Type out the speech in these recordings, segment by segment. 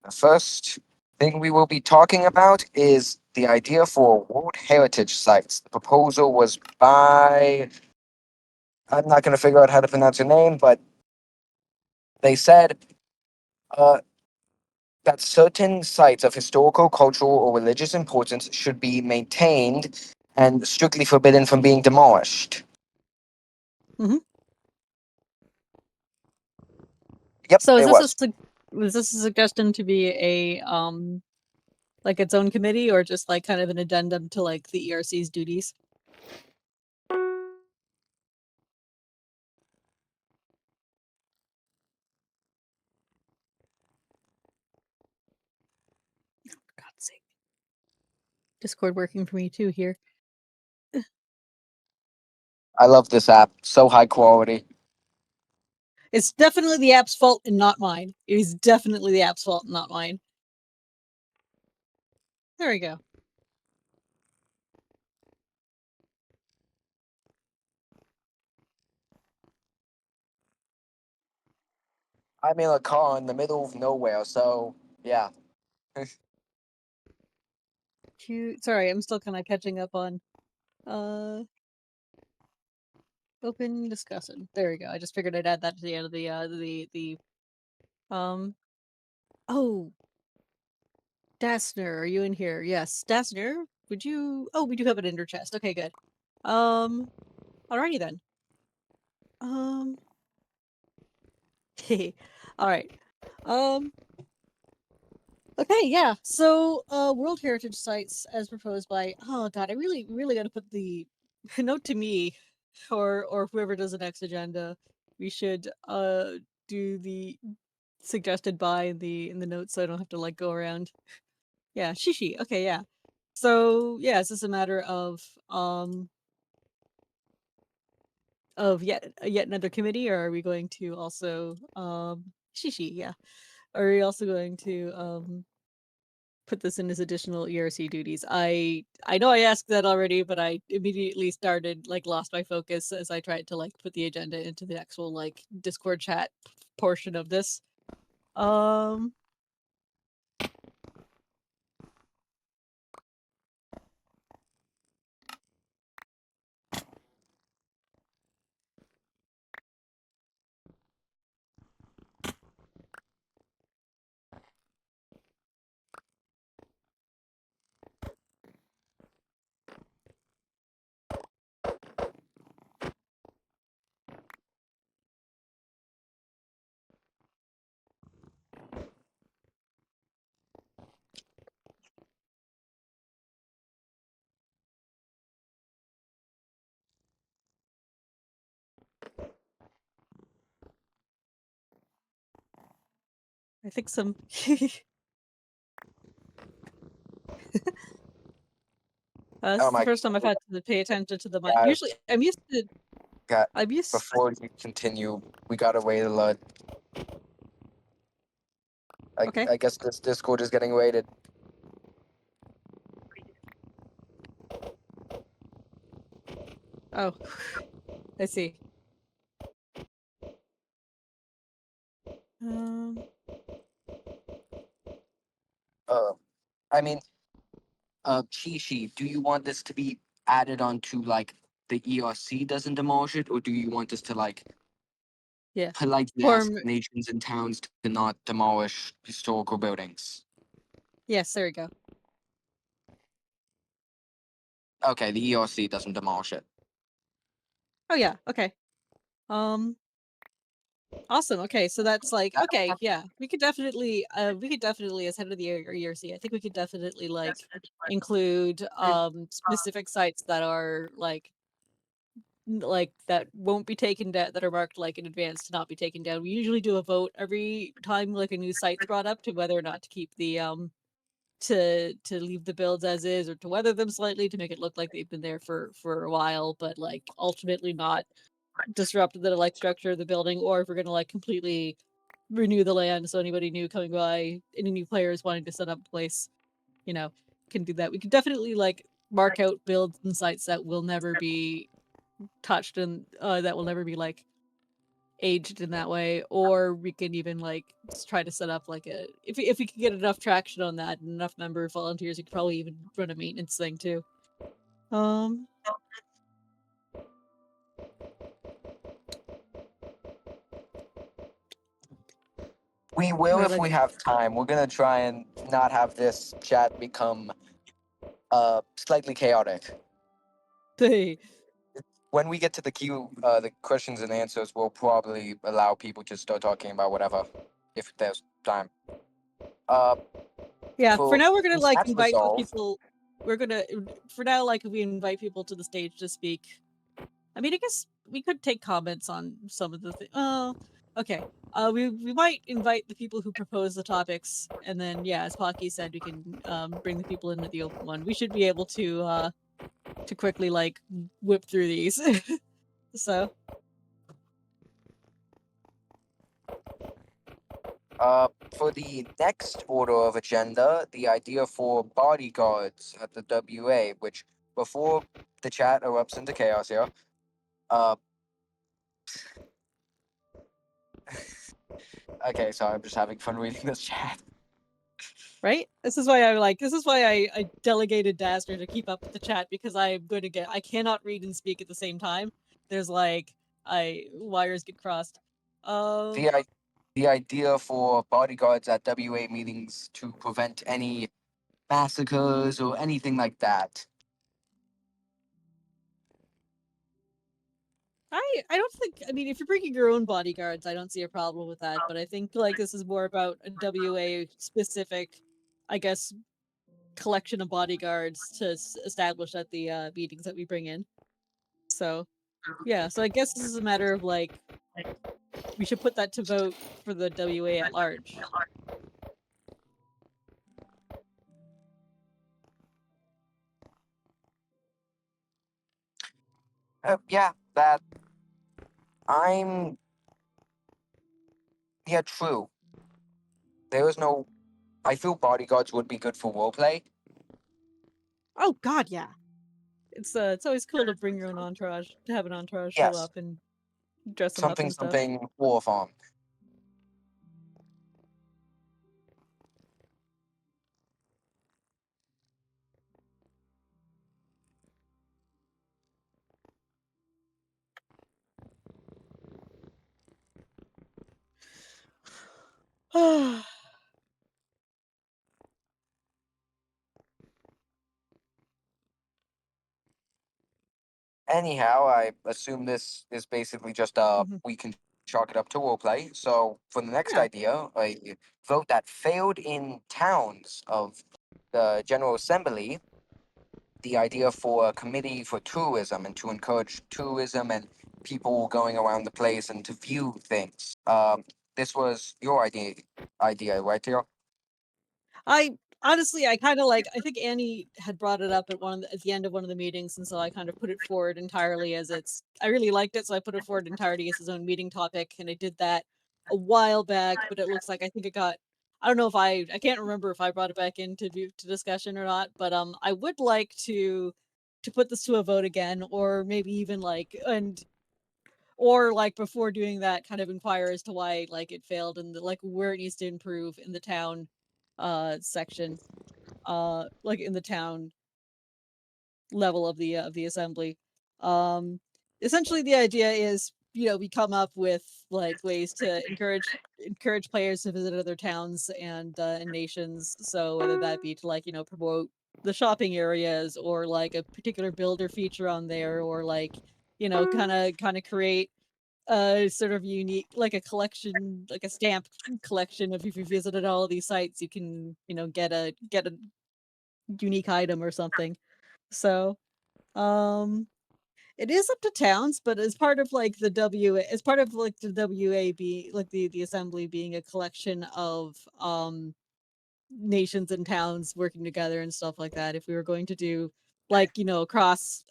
The first thing we will be talking about is the idea for World Heritage Sites. The proposal was by, I'm not going to figure out how to pronounce your name, but they said uh, that certain sites of historical, cultural, or religious importance should be maintained and strictly forbidden from being demolished. Mhm. Yep, So it was. was this a suggestion to be a like its own committee, or just like kind of an addendum to like the ERC's duties? For God's sake. Discord working for me too here. I love this app. So high quality. It's definitely the app's fault and not mine. It is definitely the app's fault and not mine. There we go. I'm in a car in the middle of nowhere, so yeah. Sorry, I'm still kind of catching up on open discussion. There we go. I just figured I'd add that to the end of the oh, Dassner, are you in here? Yes. Dassner, would you we do have an ender chest. Okay, good. Alrighty then. All right. Okay, yeah. So, World Heritage Sites as proposed by, oh god, I really gotta put the note to me or whoever does the next agenda. We should do the suggested by in the notes so I don't have to like go around. Yeah, shishi. Okay, yeah. So yeah, is this a matter of yet another committee, or are we going to also shishi, yeah. Are we also going to put this in as additional ERC duties? I know I asked that already, but I immediately started like lost my focus as I tried to like put the agenda into the actual like Discord chat portion of this. Um I think some this Oh is the my first time I've had to pay attention to the mic. god. Usually God. I'm used Before you continue, we gotta wait a lot. okay. I guess this Discord is getting rated. Oh, I see. Um Uh, I mean, Chishi, do you want this to be added onto like the ERC doesn't demolish it, or do you want us to like yeah. politely ask Form nations and towns to not demolish historical buildings? yes, there we go. Okay, the ERC doesn't demolish it. Oh yeah, okay. Um Awesome. Okay, so that's like okay, yeah. We could definitely as head of the ERC, I think we could definitely like include specific sites that are like that won't be taken down, that are marked like in advance to not be taken down. We usually do a vote every time like a new site's brought up to whether or not to keep the to leave the builds as is or to weather them slightly to make it look like they've been there for a while, but like ultimately not disrupt the like structure of the building, or if we're gonna like completely renew the land so anybody new coming by, any new players wanting to set up a place, you know, can do that. We can definitely like mark out builds and sites that will never be touched and that will never be like aged in that way, or we can even like try to set up like a if we can get enough traction on that and enough member volunteers, we could probably even run a maintenance thing too. Um, We will or if like we have time. We're gonna try and not have this chat become slightly chaotic. they When we get to the questions and answers, we'll probably allow people to start talking about whatever, if there's time. Uh, yeah. For for now, we're gonna since like that's invite the resolved, people. We're gonna for now like if we invite people to the stage to speak. I mean, I guess we could take comments on some of the things. Oh, okay. We might invite the people who propose the topics, and then yeah, as Pocky said, we can bring the people into the open one. We should be able to quickly like whip through these. So for the next order of agenda, the idea for bodyguards at the WA, which before the chat erupts into chaos here, uh, okay, sorry, I'm just having fun reading this chat. right, this is why I delegated Daster to keep up with the chat because I'm going to get I cannot read and speak at the same time. There's like I wires get crossed. Um, The, the idea for bodyguards at WA meetings to prevent any massacres or anything like that. I don't think I mean if you're bringing your own bodyguards, I don't see a problem with that. But I think like this is more about a WA specific, I guess, collection of bodyguards to establish at the meetings that we bring in. So yeah, so I guess this is a matter of like we should put that to vote for the WA at large. Yeah, that I'm. Yeah, true. There is no. I feel bodyguards would be good for roleplay. Oh God, yeah. It's always cool to bring your own entourage, to have an entourage show Yes, up and dress them up something and stuff. something war farm. Anyhow, I assume this is basically just Mhm. we can chalk it up to roleplay. So for the next Yeah, idea, a vote that failed in towns of the General Assembly, the idea for a committee for tourism and to encourage tourism and people going around the place and to view things. This was your idea, right, Theo? I honestly, I kind of like. I think Annie had brought it up at at the end of one of the meetings, and so I kind of put it forward entirely as its. I really liked it, so I put it forward entirely as his own meeting topic, and I did that a while back. But it looks like I think it got. I don't know if I can't remember if I brought it back into to discussion or not. But I would like to put this to a vote again, or maybe even like and or like before doing that, kind of inquire as to why like it failed and like where it needs to improve in the town section like in the town level of the assembly. Um Essentially the idea is, you know, we come up with like ways to encourage players to visit other towns and nations. So whether that be to like, you know, promote the shopping areas or like a particular builder feature on there or like, you know, kind of create a sort of unique like a collection like a stamp collection of if you visited all of these sites you can, you know, get a unique item or something. So, um, it is up to towns, but as part of like the as part of like the WAB, like the assembly being a collection of nations and towns working together and stuff like that. If we were going to do like, you know, across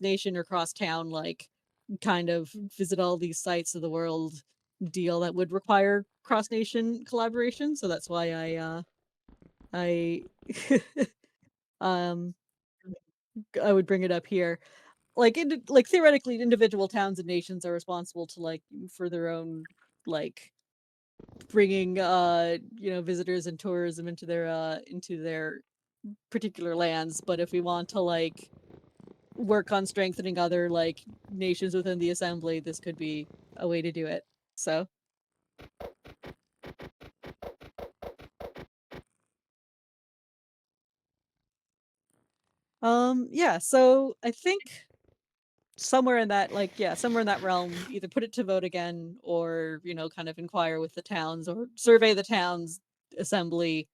nation or cross town, like kind of visit all these sites of the world deal that would require cross nation collaboration. So that's why I um I would bring it up here. like theoretically, individual towns and nations are responsible to like for their own like bringing visitors and tourism into their particular lands. But if we want to like work on strengthening other like nations within the assembly, this could be a way to do it. So yeah, so I think somewhere in that somewhere in that realm, either put it to vote again or kind of inquire with the towns or survey the towns assembly,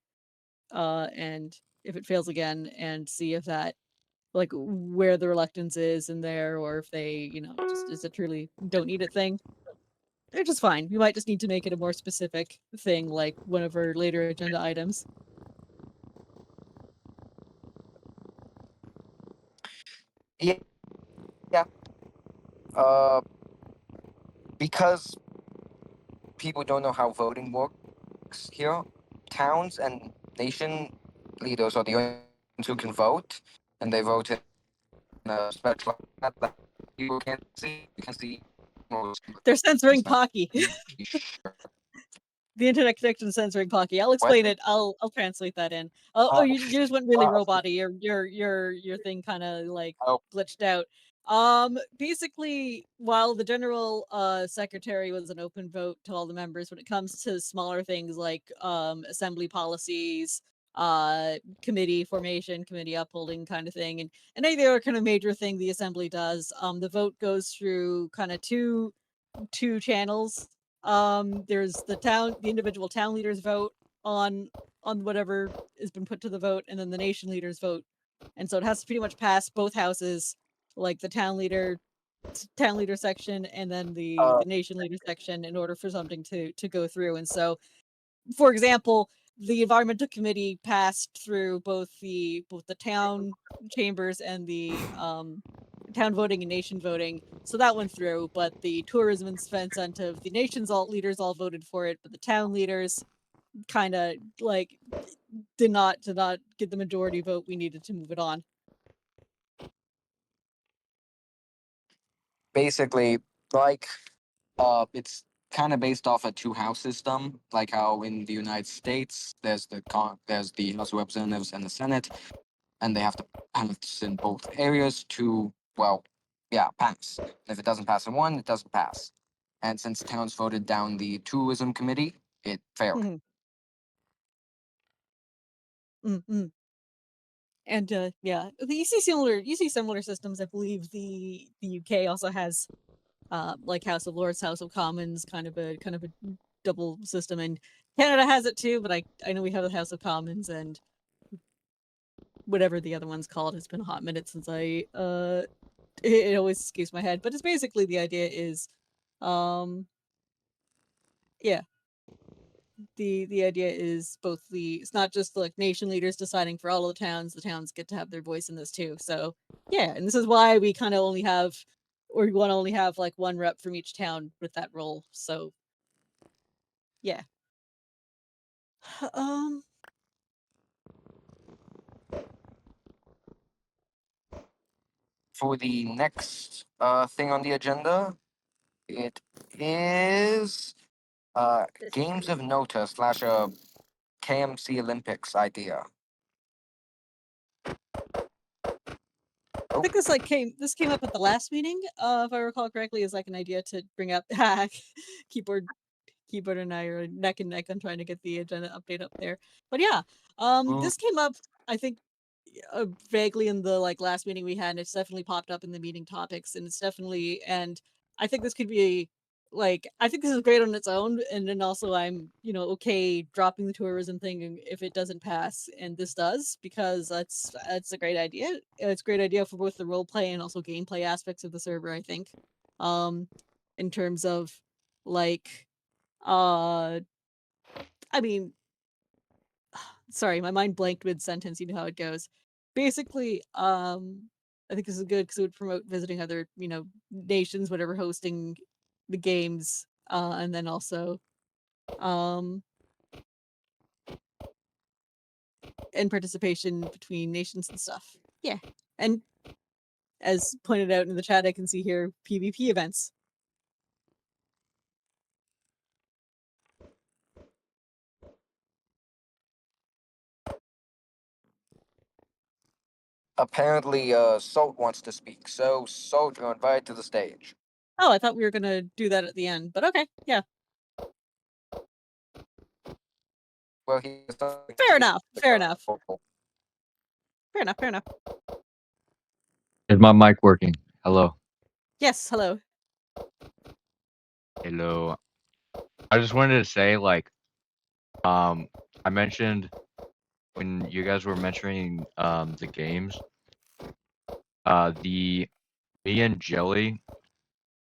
and if it fails again, and see if that like where the reluctance is in there, or if they just is a truly don't need it thing. They're just fine. We might just need to make it a more specific thing, like one of our later agenda items. Yeah, yeah. Uh, because people don't know how voting works here, towns and nation leaders are the only ones who can vote, and they vote in a special format that people can't see. You can see most They're censoring not Pocky. sure. The internet connection censoring Pocky. I'll What? explain it. I'll translate that in. Oh, Oh, you just went really oh, robot-y. Your thing kind of like oh, glitched out. Basically, while the general secretary was an open vote to all the members, when it comes to smaller things like assembly policies, committee formation, committee upholding kind of thing, and any other kind of major thing the assembly does, the vote goes through kind of two channels. There's the individual town leaders vote on whatever has been put to the vote, and then the nation leaders vote. And so it has to pretty much pass both houses, like the town leader section and then uh, the nation leader section, in order for something to go through. And so, for example, the environmental committee passed through both the town chambers and the town voting and nation voting, so that went through. But the tourism incentive, the nation's all leaders all voted for it, but the town leaders kind of like did not get the majority vote we needed to move it on. basically, like, it's kind of based off a two-house system, like how in the United States there's the House of Representatives and the Senate, and they have to pass in both areas to, well, yeah, pass. If it doesn't pass in one, it doesn't pass. And since towns voted down the tourism committee, it failed. Mhm. Mm-mm. And yeah, you see similar systems. I believe the UK also has like House of Lords, House of Commons, kind of a double system, and Canada has it too. But I know we have the House of Commons, and whatever the other one's called. It's been a hot minute since it always escapes my head. But it's basically the idea is, um, yeah, the idea is both it's not just like nation leaders deciding for all of the towns get to have their voice in this too. So yeah, and this is why we kind of only have, or we want to only have like one rep from each town with that role. So yeah. um For the next thing on the agenda, it is games of NOTA slash KMC Olympics idea. I Oh, think this came up at the last meeting, if I recall correctly, as like an idea to bring up keyboard keyboard and I are neck and neck on trying to get the agenda update up there. But yeah, mm, this came up, I think, vaguely in the like last meeting we had, and it's definitely popped up in the meeting topics, and it's definitely, and I think this could be like, I think this is great on its own, and then also I'm okay dropping the tourism thing if it doesn't pass, and this does, because that's a great idea. It's a great idea for both the role play and also gameplay aspects of the server, I think. um in terms of like uh I mean, sorry, my mind blanked mid sentence. You know how it goes. Basically, I think this is good because it would promote visiting other, nations, whatever hosting the games, and then also, um, and participation between nations and stuff. Yeah, and as pointed out in the chat, I can see here PvP events. Apparently, Salt wants to speak. So, Salt, you're invited to the stage. Oh, I thought we were gonna do that at the end, but okay, yeah. Well, he has something to Fair speak enough. Fair enough. about. Fair enough. Fair enough. Is my mic working? Hello. Yes. Hello. Hello. I just wanted to say, like, I mentioned when you guys were mentioning the games, the me and Jelly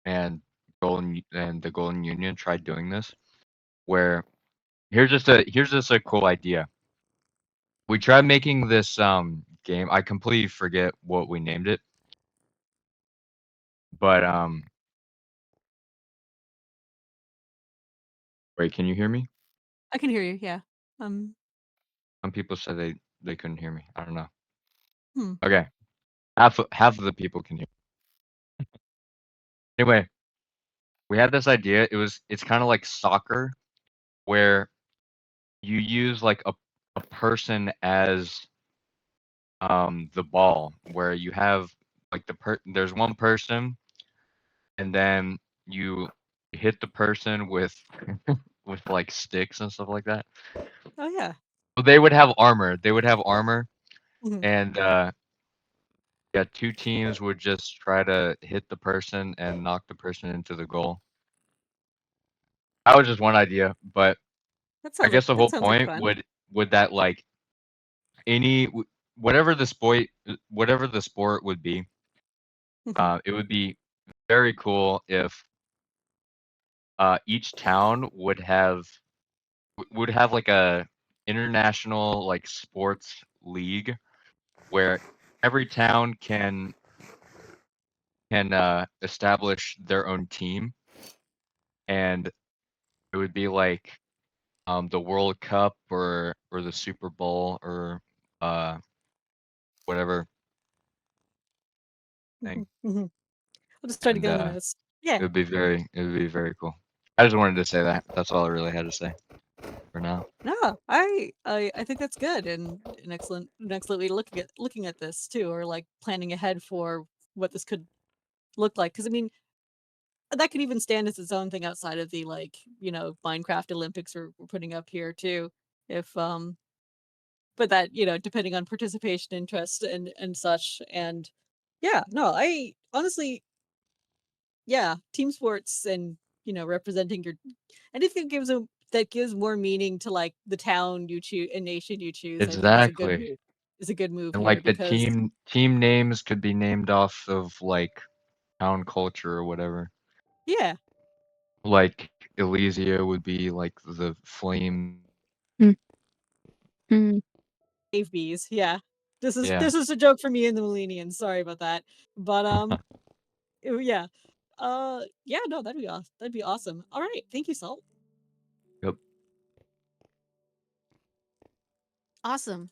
and the Golden Union tried doing this, where here's just a cool idea. We tried making this game. I completely forget what we named it, but wait, can you hear me? I can hear you. Yeah. Some people said they couldn't hear me. I don't know. Hmm. Okay, half of the people can hear. Anyway, we had this idea. It's kind of like soccer, where you use like a person as the ball, where you have like there's one person, and then you hit the person with with like sticks and stuff like that. Oh yeah. So they would have armor. They would have armor, Mhm. and yeah, two teams would just try to hit the person and knock the person into the goal. That was just one idea, but I guess the That whole sounds like point fun. would that like any whatever the sport would be, Mhm. it would be very cool if each town would have like a international like sports league where every town can establish their own team, and it would be like the World Cup or the Super Bowl or uh whatever thing. Mhm. Mhm. I'll just try to And get on the notes. Yeah. it would be very cool. I just wanted to say that. That's all I really had to say for now. No, I think that's good and an excellent way to looking at this too, or like planning ahead for what this could look like. Because I mean, that could even stand as its own thing outside of the like Minecraft Olympics we're putting up here too. If but that depending on participation, interest, and such. And yeah, no, I honestly, yeah, team sports and representing your anything that gives more meaning to like the town you choose and nation you choose, I think is a good Exactly. move. Is a good move And here like the because team names could be named off of like town culture or whatever. yeah, Like Elysia would be like the flame. Mm. Mm. cave bees. Yeah, Yeah. this is a joke for me and the Millennials. Sorry about that, but yeah, yeah, no, that'd be awesome. That'd be awesome. All right, thank you, Salt. Yep. Awesome.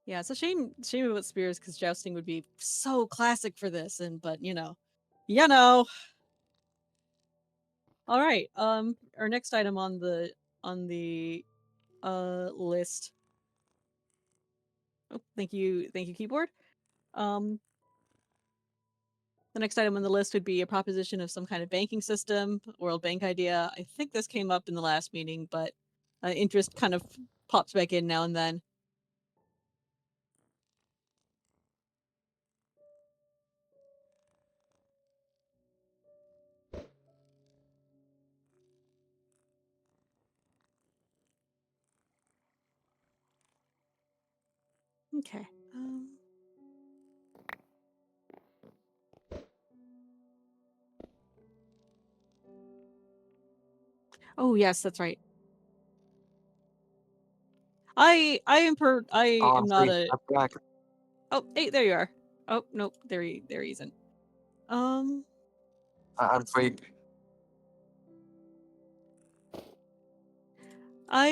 Yeah, it's a shame about spears because jousting would be so classic for this, and but you know. All right. Our next item on the list. Oh, thank you, keyboard. Um, the next item on the list would be a proposition of some kind of banking system, World Bank idea. I think this came up in the last meeting, but interest kind of pops back in now and then. Okay. Oh yes, that's right. I am not Free. a. I'm back. Oh, hey, there you are. Oh nope, there he isn't. Um, I'm free. I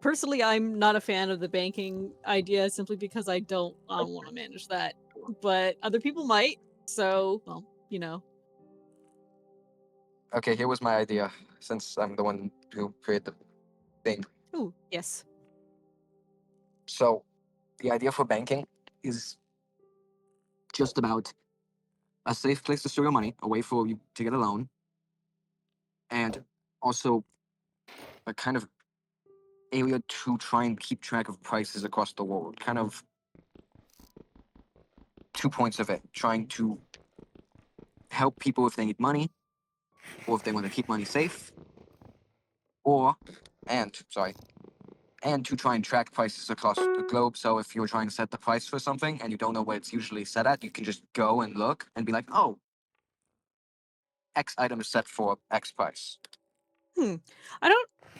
Personally, I'm not a fan of the banking idea simply because I don't want to manage that. But other people might. So, well, you know. Okay, here was my idea, since I'm the one who created the thing. Ooh, yes. So, the idea for banking is just about a safe place to store your money, a way for you to get a loan, and also a kind of area to try and keep track of prices across the world. Kind of 2 points of it, trying to help people if they need money, or if they want to keep money safe, and to try and track prices across the globe. So if you're trying to set the price for something and you don't know what it's usually set at, you can just go and look and be like, oh, X item is set for X price.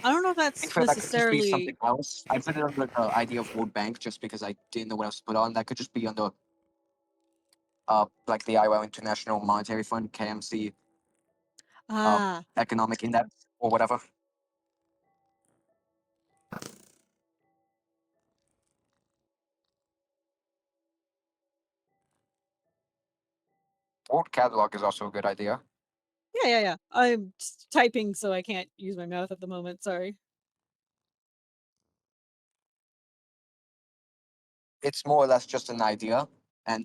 I don't know if I that's think for that could just be something necessarily. else. I put it under the idea of World Bank just because I didn't know what else to put on. That could just be under like the IOL International Monetary Fund, KMC, Ah, Economic Index, or whatever. World Catalog is also a good idea. yeah. I'm just typing, so I can't use my mouth at the moment. Sorry. It's more or less just an idea and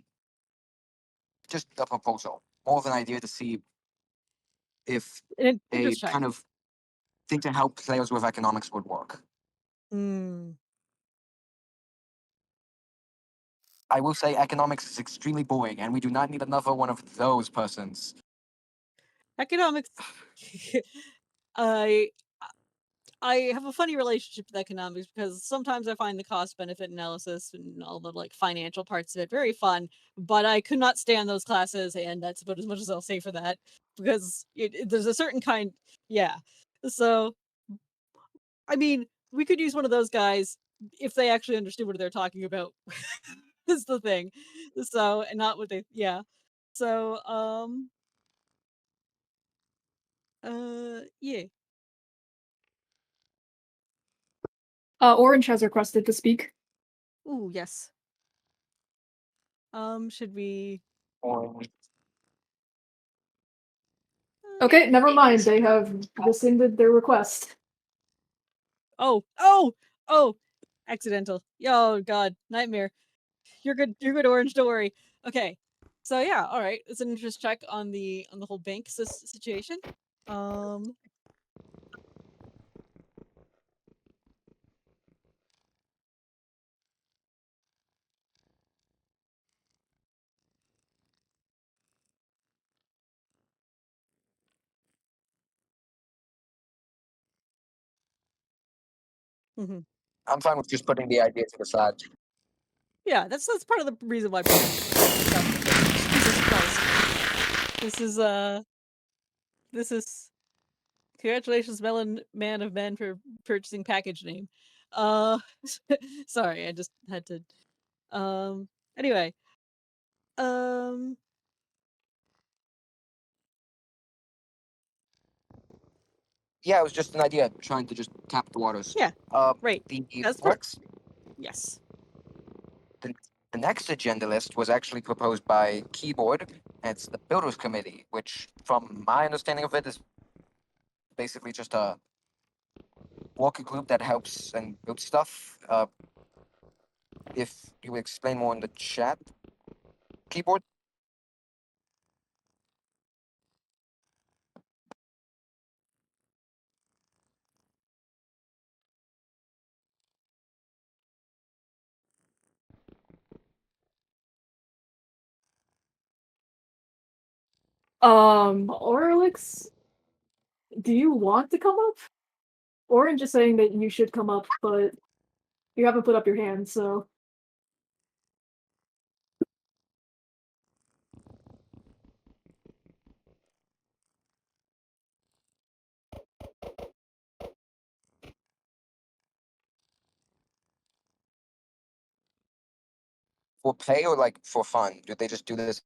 just a proposal. More of an idea to see if a Interest check. kind of thing to help players with economics would work. Hmm. I will say economics is extremely boring, and we do not need another one of those persons. Economics. I I have a funny relationship with economics because sometimes I find the cost benefit analysis and all the like financial parts of it very fun, but I could not stand those classes, and that's about as much as I'll say for that because there's a certain kind, yeah. So I mean, we could use one of those guys if they actually understood what they're talking about. Is the thing. So and not what they, yeah. So yeah. Orange has requested to speak. Ooh, yes. Should we? Or Okay, never mind. They have rescinded their request. Oh, accidental. Oh God, nightmare. You're good, Orange. Don't worry. Okay, so yeah, all right. It's an interest check on the whole bank situation. Um, mhm. I'm fine with just putting the idea to the side. Yeah, that's part of the reason why professional stuff. Jesus Christ, this is congratulations, Melon Man of Men, for purchasing package name. Uh, sorry, I just had to. Anyway, um, Yeah, it was just an idea, trying to just tap the waters. yeah, Uh, right. the That's next, yes. the, the next agenda list was actually proposed by Keyboard. And it's the Builders Committee, which, from my understanding of it, is basically just a working group that helps and builds stuff. If you would explain more in the chat, Keyboard. Orlix, do you want to come up? Orange is saying that you should come up, but you haven't put up your hand, so. For pay or like for fun? Do they just do this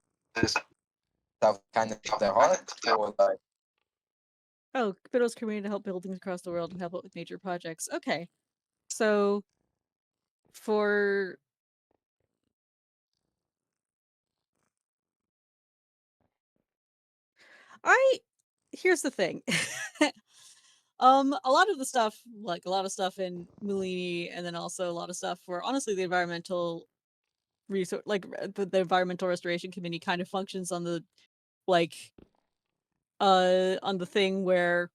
out kind of their heart, or like? Oh, Fiddle's community to help buildings across the world and help out with major projects. Okay. So for I here's the thing. A lot of the stuff, like a lot of stuff in Mullini, and then also a lot of stuff where honestly the environmental resource, like the environmental restoration committee, kind of functions on the like on the thing where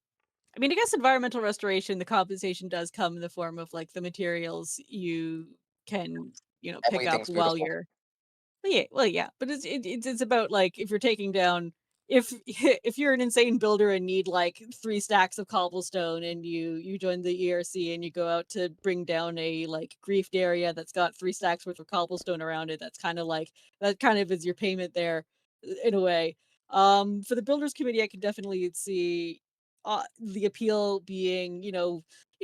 I mean, I guess environmental restoration, the compensation does come in the form of like the materials you can, pick up Everything's while beautiful. you're well, yeah, but it's about like if you're taking down if if you're an insane builder and need like 3 stacks of cobblestone and you join the ERC and you go out to bring down a like griefed area that's got 3 stacks worth of cobblestone around it, that's kind of like that kind of is your payment there in a way. For the builders committee, I can definitely see the appeal being,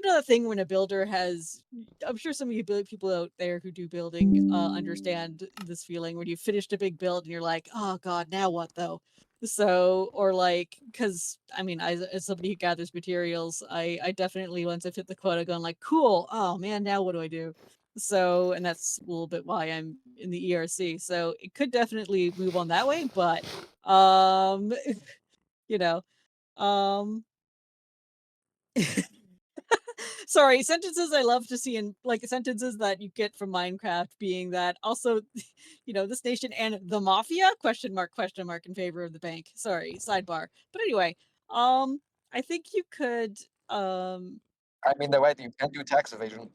that thing when a builder has I'm sure some of you people out there who do building understand this feeling when you finished a big build and you're like, oh god, now what though? So, or like, because I mean, as somebody who gathers materials, I definitely once I've hit the quota, going like, cool. Oh man, now what do I do? So, and that's a little bit why I'm in the ERC. So it could definitely move on that way, but um, you know, um. Sorry, sentences I love to see in like sentences that you get from Minecraft being that also, this nation and the mafia question mark in favor of the bank. Sorry, sidebar. But anyway, I think you could I mean, they're right. You can do tax evasion.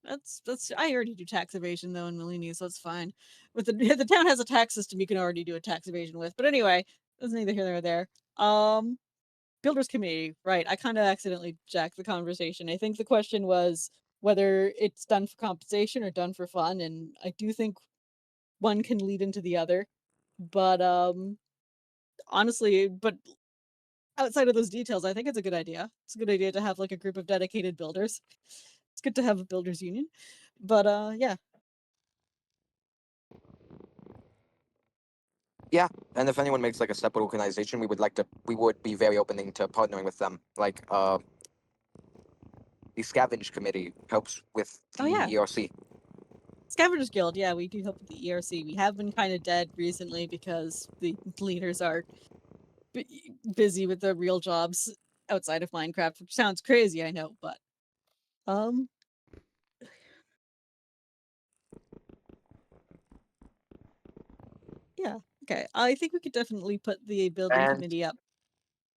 that's I already do tax evasion though in Malini, so it's fine. With the the town has a tax system you can already do a tax evasion with. But anyway, that's neither here nor there. Builders committee, right? I kind of accidentally jacked the conversation. I think the question was whether it's done for compensation or done for fun, and I do think one can lead into the other. But honestly, but outside of those details, I think it's a good idea. It's a good idea to have like a group of dedicated builders. It's good to have a builders union. But yeah. Yeah, and if anyone makes like a separate organization, we would be very opening to partnering with them. Like the scavenge committee helps with Oh the yeah. ERC. Scavengers Guild, yeah, we do help with the ERC. We have been kind of dead recently because the leaders are busy with their real jobs outside of Minecraft, which sounds crazy, I know, but um yeah, okay. I think we could definitely put the building And committee up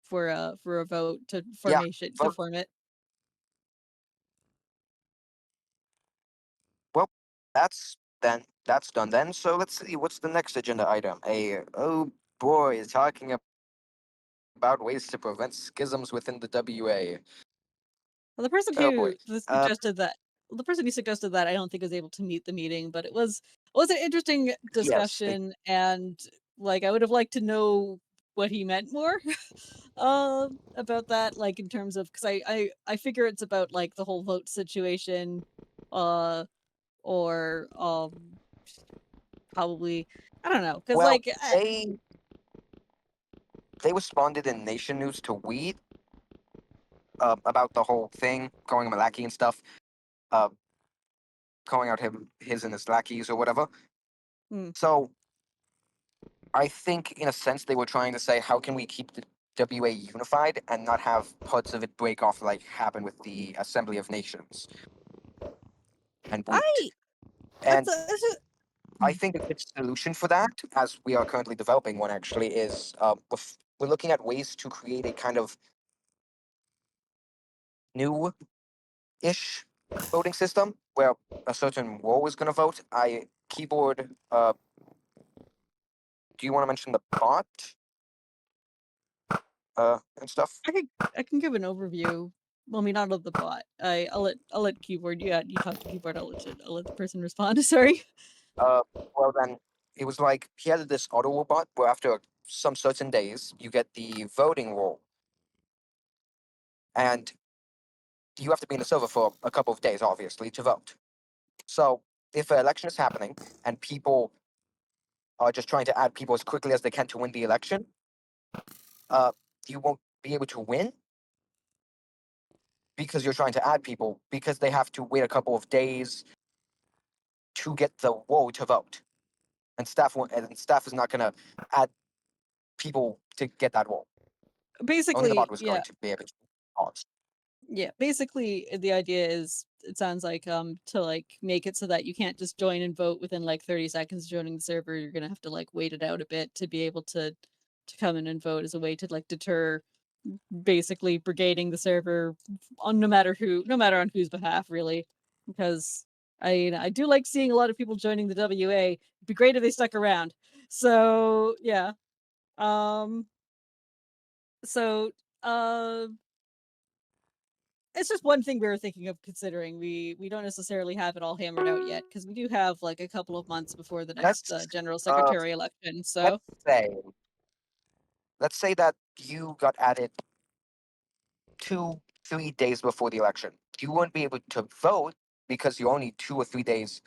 for a vote to yeah, vote. form it. Well, that's done then. So let's see, what's the next agenda item? Oh boy, talking about ways to prevent schisms within the WA. Well, the person Oh boy. who suggested that I don't think was able to meet the meeting, but it was an interesting Yes, discussion, and like I would have liked to know what he meant more about that, like in terms of because I figure it's about like the whole vote situation, uh or probably I don't know because well, like they responded in Nation News to Weed about the whole thing, calling him a lackey and stuff, uh, calling out his and his lackeys or whatever. hmm, So I think, in a sense, they were trying to say, how can we keep the WA unified and not have parts of it break off like happened with the Assembly of Nations and Wheat? I And that's a, I think a good solution for that, as we are currently developing one, actually, is we're looking at ways to create a kind of new-ish voting system where a certain role is going to vote. Keyboard. Do you want to mention the bot? And stuff. I can give an overview. Well, I mean, not of the bot. I'll let keyboard. Yeah, you talk to keyboard. I'll let the person respond. Sorry. Well then, it was like he had this auto robot where after some certain days you get the voting roll, and you have to be in the server for a couple of days, obviously, to vote. So if an election is happening and people are just trying to add people as quickly as they can to win the election, uh, you won't be able to win. because you're trying to add people, because they have to wait a couple of days to get the wall to vote, and staff is not going to add people to get that wall. Only the Basically, bot was yeah. going to be able to pause. Yeah, basically the idea is, it sounds like, to like make it so that you can't just join and vote within like 30 seconds of joining the server. You're gonna have to like wait it out a bit to be able to come in and vote, as a way to like deter basically brigading the server on no matter on whose behalf, really. Because I do like seeing a lot of people joining the WA. It'd be great if they stuck around. So yeah. So it's just one thing we were thinking of considering. We don't necessarily have it all hammered out yet, because we do have like a couple of months before the next Let's general secretary election. So say, let's say that you got added 2-3 days before the election. You wouldn't be able to vote because you're only 2 or 3 days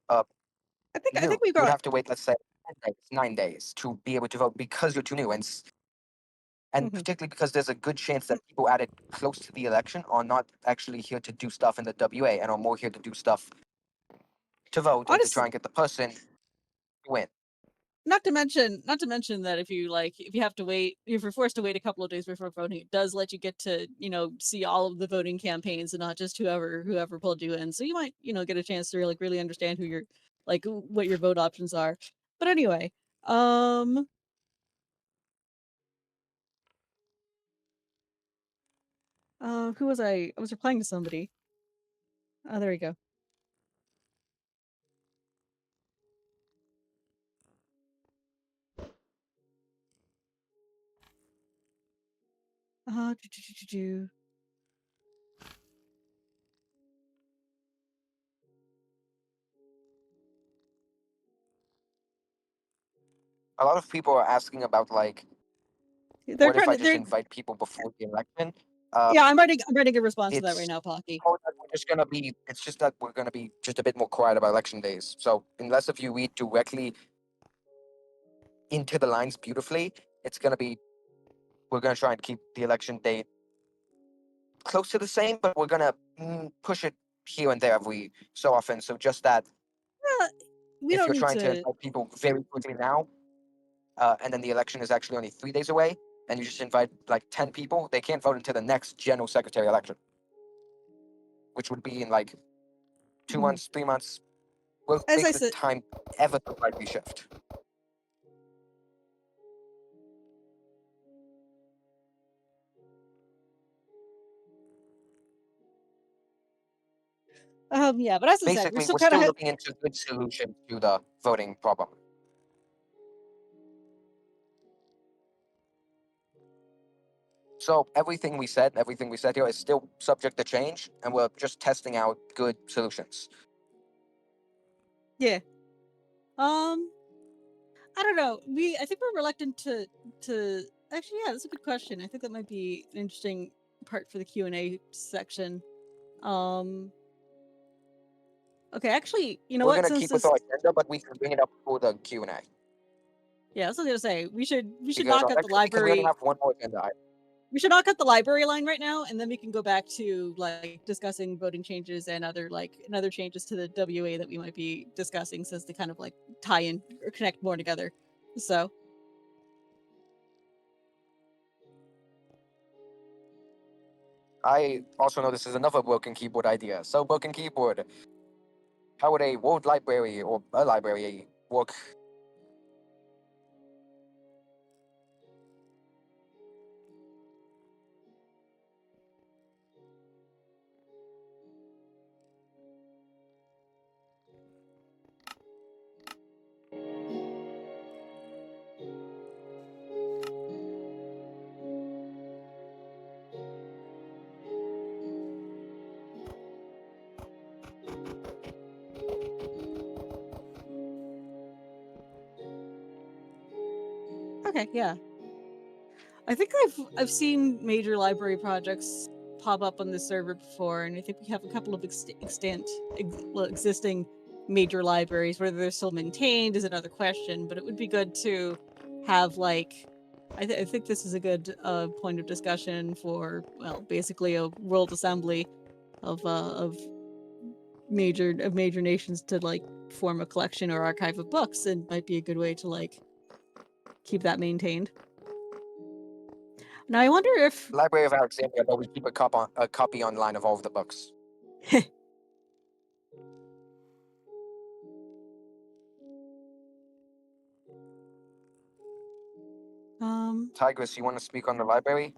I new. think we You would got have to wait, let's say, 10 days, 9 days to be able to vote because you're too new. And Mhm. particularly because there's a good chance that people added close to the election are not actually here to do stuff in the WA and are more here to do stuff to vote and to try honestly, and get the person to win. not to mention that if you have to wait, if you're forced to wait a couple of days before voting, it does let you get to see all of the voting campaigns and not just whoever pulled you in. So you might get a chance to really understand who your what your vote options are. But anyway, who was I? I was replying to somebody. Oh, there you go. Uh, do, do, do, do, do. A lot of people are asking about, like, They're what if trying I to. just They're invite people before the election? Yeah. I'm writing a response to that right It's now, Pocky. that we're just gonna be. It's just that we're gonna be just a bit more quiet about election days. So unless if you read directly into the lines beautifully, it's gonna be. We're gonna try and keep the election date close to the same, but we're gonna push it here and there every so often. So just that We if don't you're need trying to to. invite people very quickly now, and then the election is actually only 3 days away, and you just invite like 10 people, they can't vote until the next general secretary election, which would be in like 2 Mhm. months, 3 months. Will As make I the said, time ever so slightly shift. yeah, but as I said, we're Basically, still we're kind of still looking into good solutions to the voting problem. So everything we said here is still subject to change, and we're just testing out good solutions. yeah. I don't know. I think we're reluctant to actually, yeah, that's a good question. I think that might be an interesting part for the Q&A section. Okay, actually, you know We're what? gonna Since keep with this, our agenda, but we can bring it up for the Q&A yeah, that's what I was gonna say. We should because knock out the because we only library. have one more agenda item. We should knock out the library line right now, and then we can go back to like discussing voting changes and other changes to the WA that we might be discussing, since they kind of like tie in or connect more together. So I also know this is another broken keyboard idea. So broken keyboard, how would a world library or a library work? okay, yeah. I think I've seen major library projects pop up on this server before, and I think we have a couple of existing major libraries. Whether they're still maintained is another question, but it would be good to have like I think this is a good point of discussion for, well, basically a world assembly of major nations to like form a collection or archive of books, and might be a good way to like keep that maintained. Now I wonder if Library of Alexandria always keep a copy online of all of the books. Tigress, you want to speak on the library?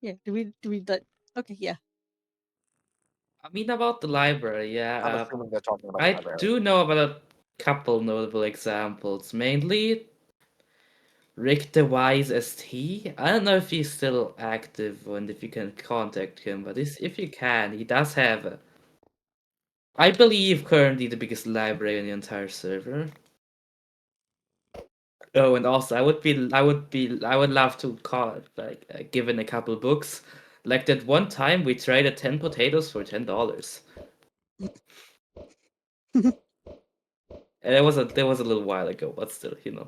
yeah, do we let okay, yeah. I mean, about the library, I'm yeah. assuming they're talking about the I library. do know about a couple notable examples, mainly Rick the Wise ST. I don't know if he's still active and if you can contact him, but if you can, he does have, I believe, currently the biggest library in the entire server. Oh, and also I would love to call like given a couple books. Like that one time we traded 10 potatoes for $10. And that was a little while ago, but still, you know.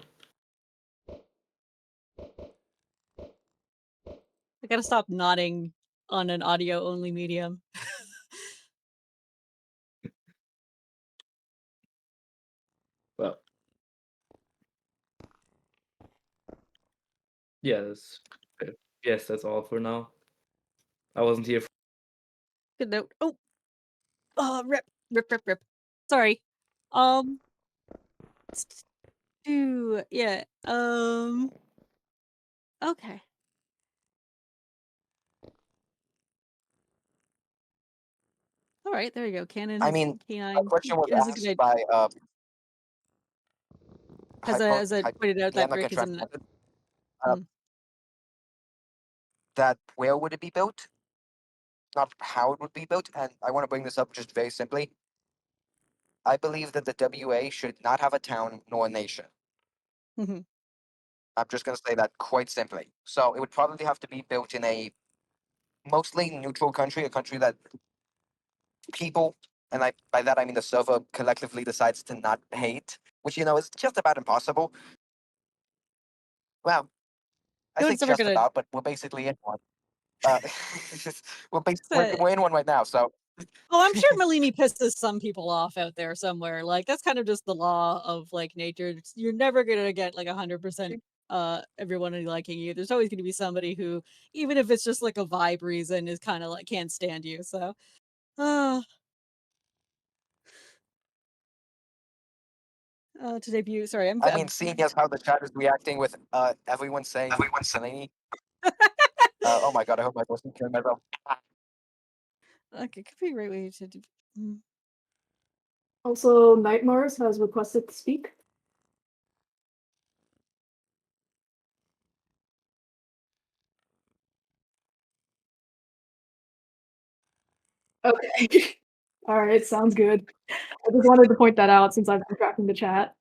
I gotta stop nodding on an audio only medium. Well, yeah, yes, that's all for now. I wasn't here. Good note. Oh, rip. Sorry. Um, yeah. Okay. All right, there you go. Canon I has mean, a canine question was has a good asked idea. by As I pointed out, yeah, that I'm not Rick gonna is in. transport it. Hmm. That where would it be built? Not how it would be built, and I want to bring this up just very simply. I believe that the WA should not have a town nor a nation. Mhm. I'm just going to say that quite simply. So it would probably have to be built in a mostly neutral country, a country that people, and by that I mean the server collectively decides to not hate, which is just about impossible. Well, I No say one's ever just gonna. about, but we're basically in one. Uh, Uh, we're in one right now, so Oh, I'm sure Malini pisses some people off out there somewhere. Like that's kind of just the law of like nature. You're never gonna get like 100% everyone liking you. There's always gonna be somebody who, even if it's just like a vibe reason, is kind of like can't stand you. So, to debut. Sorry, I mean, seeing as how the chat is reacting with everyone saying Delaney. Oh my god, I hope I wasn't killing myself. like it could be a great way to. Also, Night Mars has requested to speak. Okay. All right, sounds good. I just wanted to point that out since I've been tracking the chat.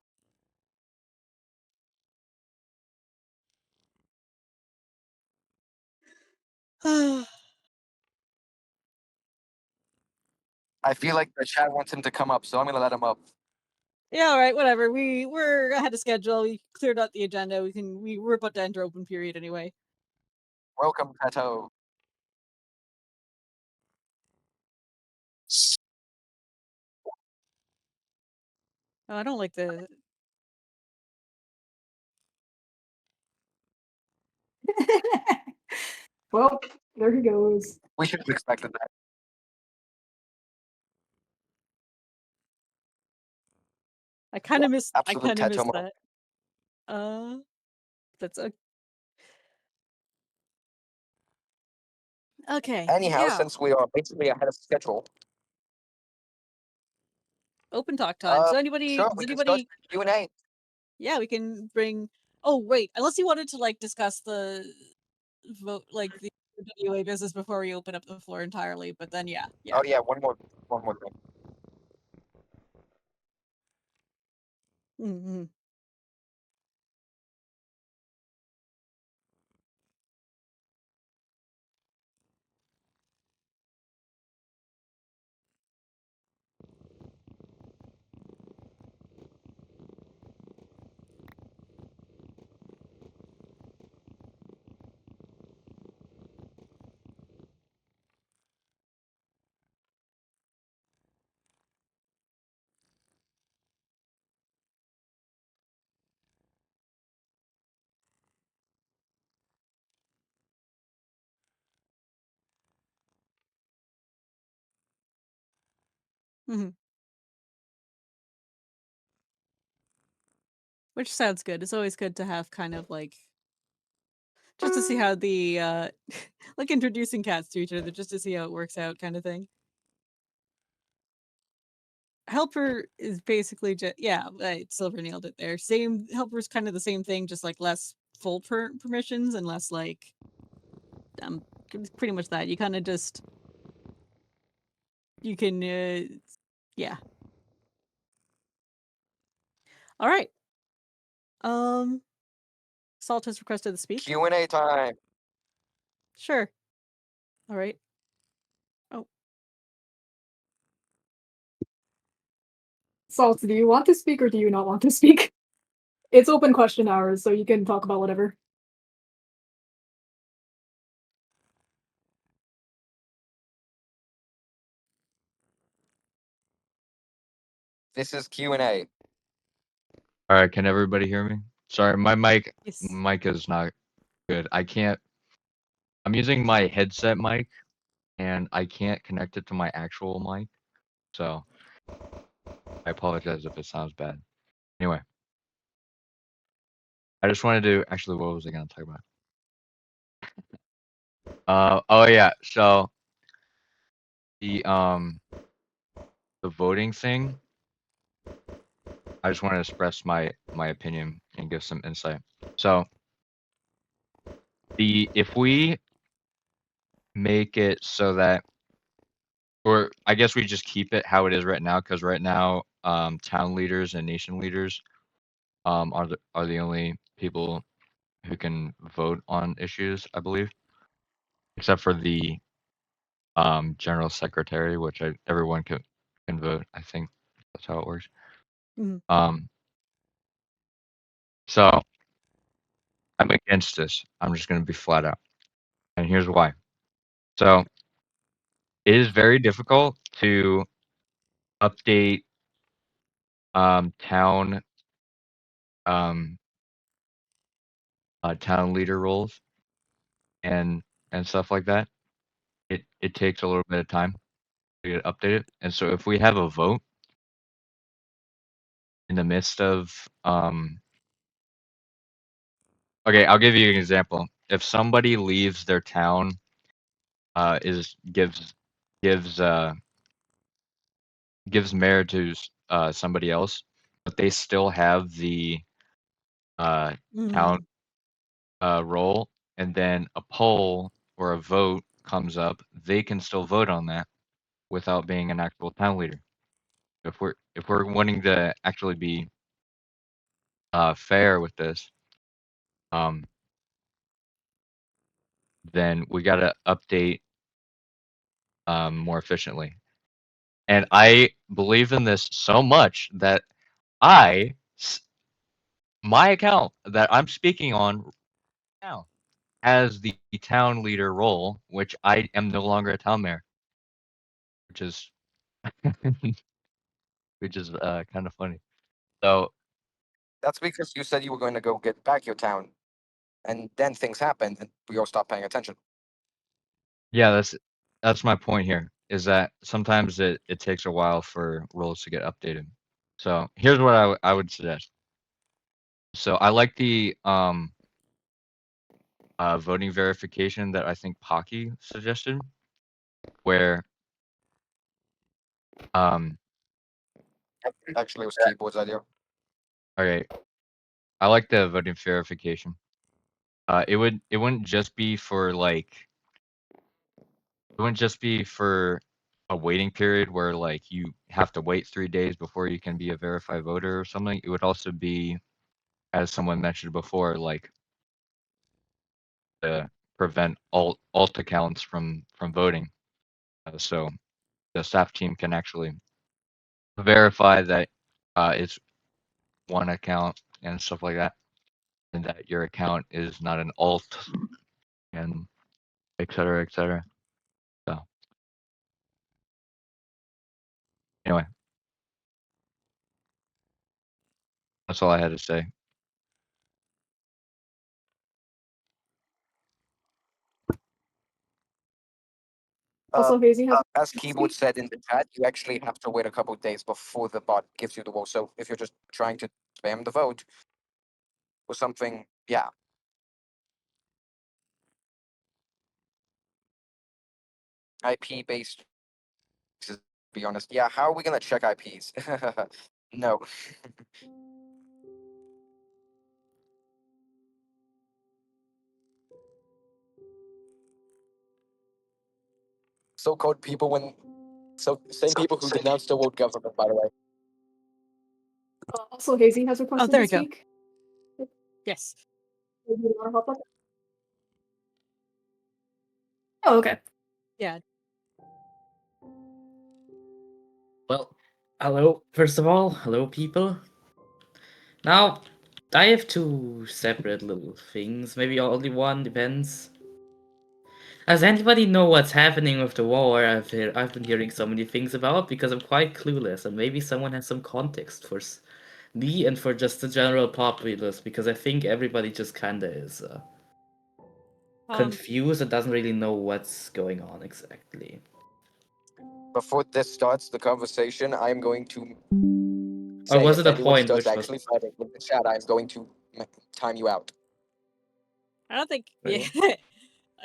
I feel like the chat wants him to come up, so I'm gonna let him up. Yeah, all right, whatever. We're ahead of schedule. We cleared out the agenda. We're about to enter open period anyway. Welcome, Peto. Oh, I don't like the. Well, there he goes. We should have expected that. I kind of miss. I Absolute kind of miss Teto mode. that. That's okay. Anyhow, Yeah, since we are basically ahead of schedule, open talk time. Does sure, we can start Q&A. Yeah, we can bring. Oh wait, unless you wanted to like discuss the vote, like the WA business before we open up the floor entirely. But then, yeah. Oh yeah, one more thing. Mm-hmm. Mm-hmm. Which sounds good. It's always good to have kind of like just to see how the like introducing cats to each other, just to see how it works out, kind of thing. Helper is basically just yeah, right, Silver nailed it there. Same helper's kind of the same thing, just like less full permissions and less like it's pretty much that. You kind of just you can yeah. All right. Salt has requested to speak. Q&A time. Sure. All right. Oh, Salt, do you want to speak or do you not want to speak? It's open question hours, so you can talk about whatever. This is Q&A. All right, can everybody hear me? Sorry, my mic yes. is not good. I can't. I'm using my headset mic, and I can't connect it to my actual mic. So I apologize if it sounds bad. Anyway, I just wanted to actually. What was I gonna talk about? Oh yeah. So the the voting thing. I just want to express my opinion and give some insight. So if we make it so that, or I guess we just keep it how it is right now, because right now town leaders and nation leaders are the only people who can vote on issues, I believe, except for the general secretary, which everyone can vote. I think that's how it works. Mhm. So I'm against this. I'm just going to be flat out, and here's why. So it is very difficult to update town um town leader roles and stuff like that. It takes a little bit of time to get updated, and so if we have a vote in the midst of okay, I'll give you an example. If somebody leaves their town, is gives gives mayor to somebody else, but they still have the town Mhm. role, and then a poll or a vote comes up, they can still vote on that without being an actual town leader. If we're wanting to actually be fair with this, um, then we got to update more efficiently. And I believe in this so much that I, my account that I'm speaking on now has the town leader role, which I am no longer a town mayor, which is which is kind of funny. So That's because you said you were going to go get back your town, and then things happened, and we all stopped paying attention. yeah, that's my point here, is that sometimes it takes a while for roles to get updated. So here's what I would suggest. So I like the voting verification that I think Pocky suggested, where um Actually, it was Keyboard's idea. okay, I like the voting verification. It wouldn't just be for like, it wouldn't just be for a waiting period where like you have to wait 3 days before you can be a verified voter or something. It would also be, as someone mentioned before, like to prevent alt accounts from voting. So the staff team can actually verify that it's one account and stuff like that, and that your account is not an alt, and et cetera, et cetera. So anyway, that's all I had to say. Also, Hazy has As Keyboard said in the chat, you actually have to wait a couple days before the bot gives you the vote. So if you're just trying to spam the vote or something, yeah. IP based, to be honest. Yeah, how are we gonna check IPs? No. So-called people same people who denounced the world government, by the way. also Hazy has requested there to we go. speak. Yes. Do you want to hop up? Oh, okay. Yeah. Well, hello, first of all, hello, people. Now, I have two separate little things, maybe only one, depends. Does anybody know what's happening with the war I've been hearing so many things about? Because I'm quite clueless, and maybe someone has some context for me and for just the general populace, because I think everybody just kinda is confused and doesn't really know what's going on exactly. Before this starts the conversation, I'm going to Or say was if it a anyone point starts which was actually fighting in the chat, I'm going to time you out. I don't think. Really? Yeah.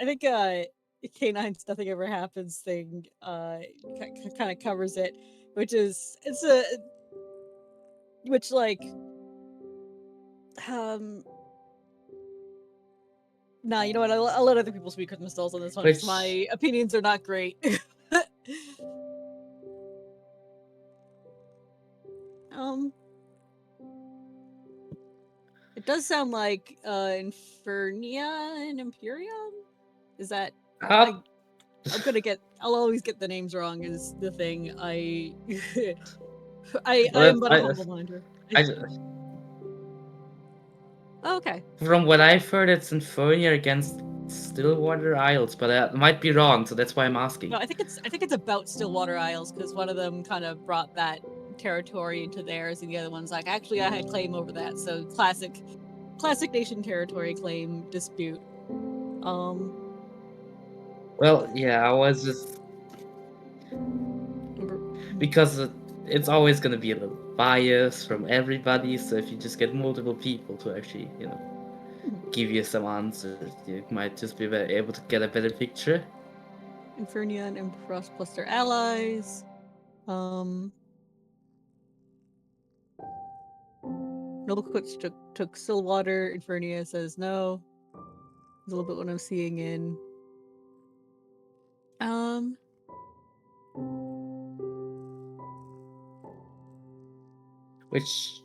I think K9's nothing ever happens thing kind of covers it, which is which like nah, you know what? I'll let other people speak for themselves on this one because Which my opinions are not great. um, it does sound like Infernia and Imperium. Is that up I'll always get the names wrong is the thing. I well, am but a humble minder. Oh, okay. from what I've heard, it's Infernia against Stillwater Isles, but I might be wrong, so that's why I'm asking. No, I think it's about Stillwater Isles because one of them kind of brought that territory into theirs, and the other one's like, actually, I had claim over that. So classic nation territory claim dispute. Well, yeah, I was just because it's always gonna be a little bias from everybody. So if you just get multiple people to actually, give you some answers, you might just be able to get a better picture. Infernia and Emperor plus their allies. Noble Quits took Stillwater. Infernia says no. It's a little bit what I'm seeing in. Which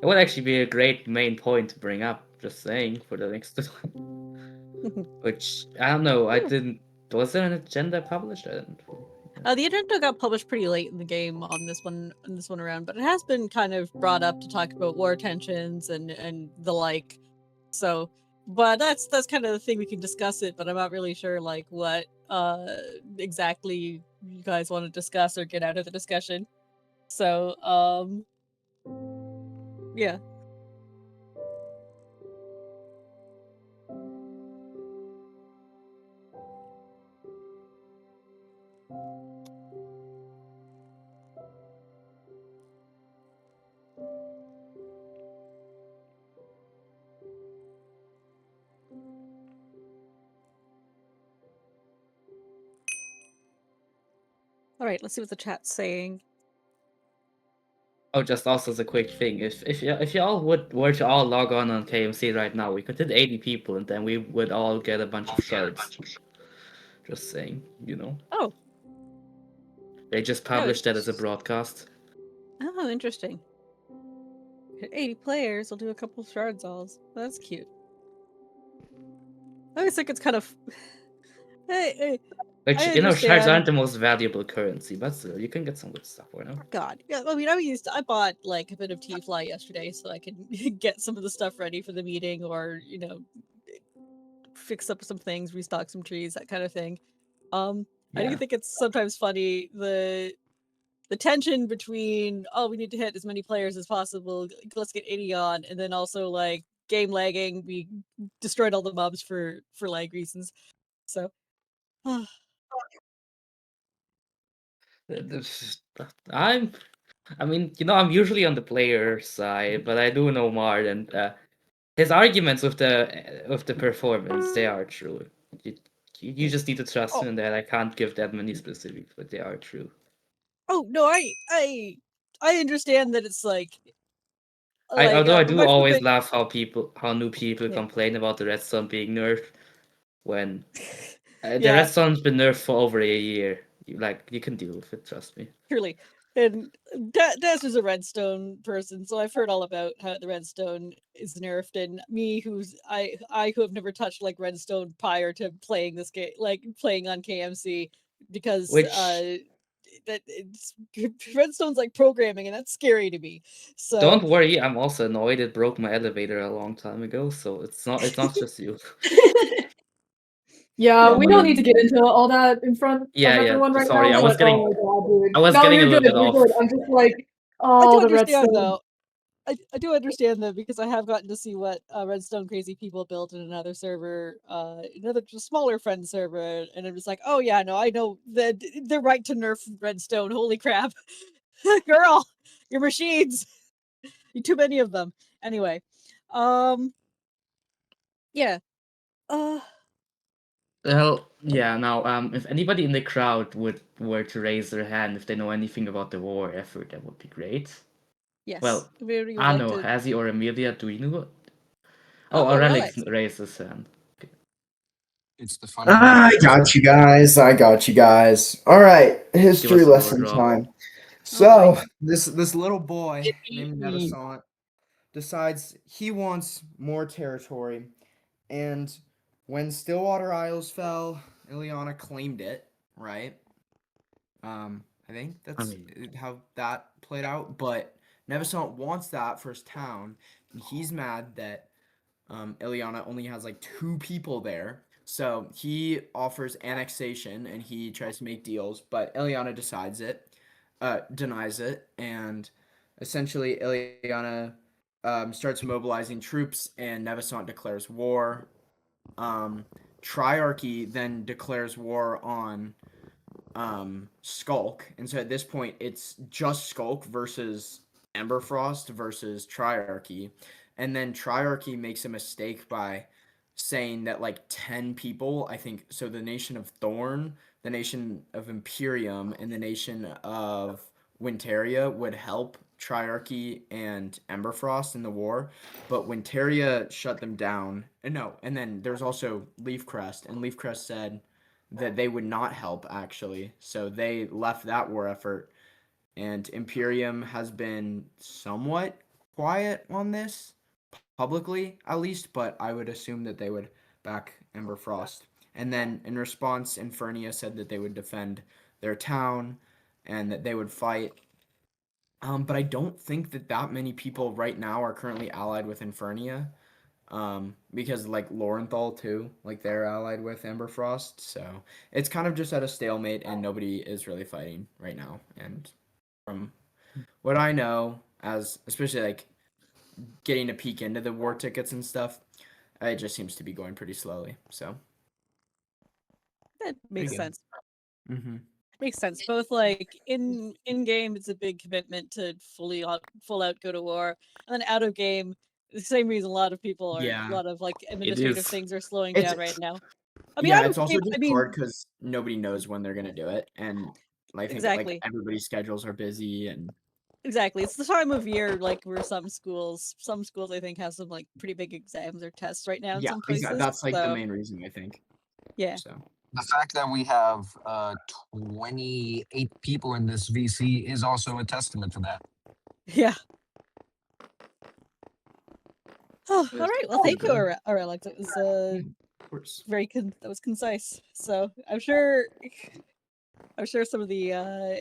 it would actually be a great main point to bring up. Just saying for the next one. Which I don't know. I didn't. Was there an agenda published? I didn't. The agenda got published pretty late in the game on this one around, but it has been kind of brought up to talk about war tensions and the like. So, but that's kind of the thing we can discuss it, but I'm not really sure like what exactly you guys want to discuss or get out of the discussion. So, yeah. All right, let's see what the chat's saying. Oh, just also as a quick thing, if y'all were to all log on KMC right now, we could hit 80 people, and then we would all get a bunch of shards. Just saying, Oh, They just published that as a broadcast. Oh, interesting. At 80 players, I'll do a couple shard dolls. That's cute. I always think it's kind of. Hey, Which, I shards understand. aren't the most valuable currency, but still, you can get some good stuff for them. God, yeah. I mean, I bought like a bit of T-Fly yesterday, so I could get some of the stuff ready for the meeting, or fix up some things, restock some trees, that kind of thing. I do think it's sometimes funny the tension between, oh, we need to hit as many players as possible, let's get 80 on, and then also like game lagging, we destroyed all the mobs for lag reasons. So I'm usually on the player side, but I do know more than his arguments with the performance. They are true. You just need to trust me in that. I can't give that many specifics, but they are true. Oh no, I understand that it's like Although I do much the always thing- laugh how new people Yeah. complain about the redstone being nerfed when the Yeah. redstone's been nerfed for over a year. You can deal with it. Trust me. Truly. And Des is a redstone person, so I've heard all about how the redstone is nerfed. And me, who have never touched like redstone prior to playing this game, like playing on KMC, because Which that it's redstone's like programming, and that's scary to me. So don't worry, I'm also annoyed it broke my elevator a long time ago, so it's not just you. Yeah, we don't need to get into all that in front of everyone right sorry, now. I was but, getting oh my god, dude. I was No, getting a you're little good. bit You're off. good. I'm just like, I do oh, the understand redstone. though. I do understand though, because I have gotten to see what redstone crazy people built in another server, another just smaller friend server, and it was like, oh yeah, no, I know that they're right to nerf redstone. Holy crap, girl, your machines, you too many of them. Anyway, yeah, Well, yeah. Now, if anybody in the crowd were to raise their hand if they know anything about the war effort, that would be great. yes. Well, Very would I like know to. Hazy or Amelia. Do you know what? Oh, Aurelix Relics. raised his hand. It's the funny one. I got you guys. I got you guys. All right, history Give us a lesson wardrobe. time. Oh, So boy. this little boy named Yippee. Nevisant decides he wants more territory, and when Stillwater Isles fell, Ileana claimed it. Right. I think that's how that played out. But Nevisant wants that for his town, and he's mad that Ileana only has like 2 people there. So he offers annexation and he tries to make deals, but Ileana denies it, and essentially Ileana starts mobilizing troops, and Nevisant declares war. Triarchy then declares war on Skulk, and so at this point it's just Skulk versus Emberfrost versus Triarchy, and then Triarchy makes a mistake by saying that like 10 people, I think, so the nation of Thorn, the nation of Imperium, and the nation of Winteria would help Triarchy and Emberfrost in the war, but Winteria shut them down. And then there's also Leafcrest, and Leafcrest said that they would not help, actually. So they left that war effort, and Imperium has been somewhat quiet on this, publicly at least, but I would assume that they would back Emberfrost. And then in response, Infernia said that they would defend their town and that they would fight. But I don't think that many people right now are currently allied with Infernia. Because like Lorenthal too, like they're allied with Emberfrost, so it's kind of just at a stalemate, and nobody is really fighting right now. And from what I know, as especially like getting a peek into the war tickets and stuff, it just seems to be going pretty slowly. So That makes sense. Mm-hmm. Makes sense. Both like in game, it's a big commitment to full out go to war, and then out of game, the same reason a lot of people are Yeah. a lot of like administrative is. things are slowing It's down right now. I mean, yeah, out it's of also game, just I mean, hard because nobody knows when they're gonna do it, and I think like exactly, everybody's schedules are busy, and exactly. It's the time of year like where some schools I think have some like pretty big exams or tests right now in yeah, some exactly. places. That's like the So main reason I think. yeah, So The fact that we have 28 people in this VC is also a testament to that. Yeah. Oh, all Yes, right. Well, thank you, good. Alex. It was Of course. that was concise. So I'm sure some of the Well,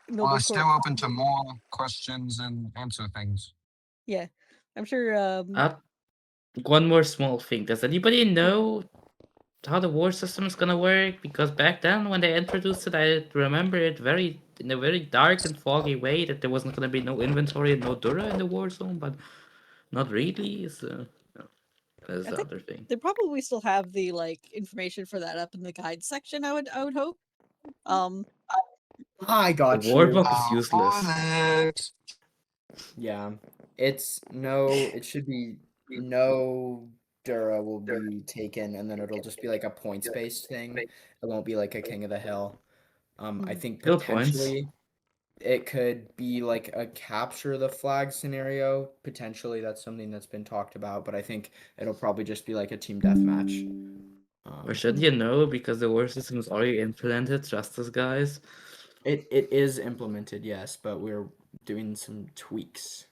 noble I'm court. still open to more questions and answer things. Yeah, I'm sure. One more small thing. Does anybody know how the war system is gonna work? Because back then, when they introduced it, I remember it in a very dark and foggy way that there wasn't gonna be no inventory and no Dura in the war zone, but not really. So no, that's I the think other thing. they probably still have the information for that up in the guide section. I would hope. I The got war you. book is useless. Alex! Yeah, it's no. It should be no. Dura will be taken, and then it'll just be like a points-based thing. It won't be like a King of the Hill. I think Skill points. potentially it could be like a capture the flag scenario. Potentially, that's something that's been talked about, but I think it'll probably just be like a team deathmatch. Or should you know, because the war system is already implemented, trust us, guys. It is implemented, yes, but we're doing some tweaks.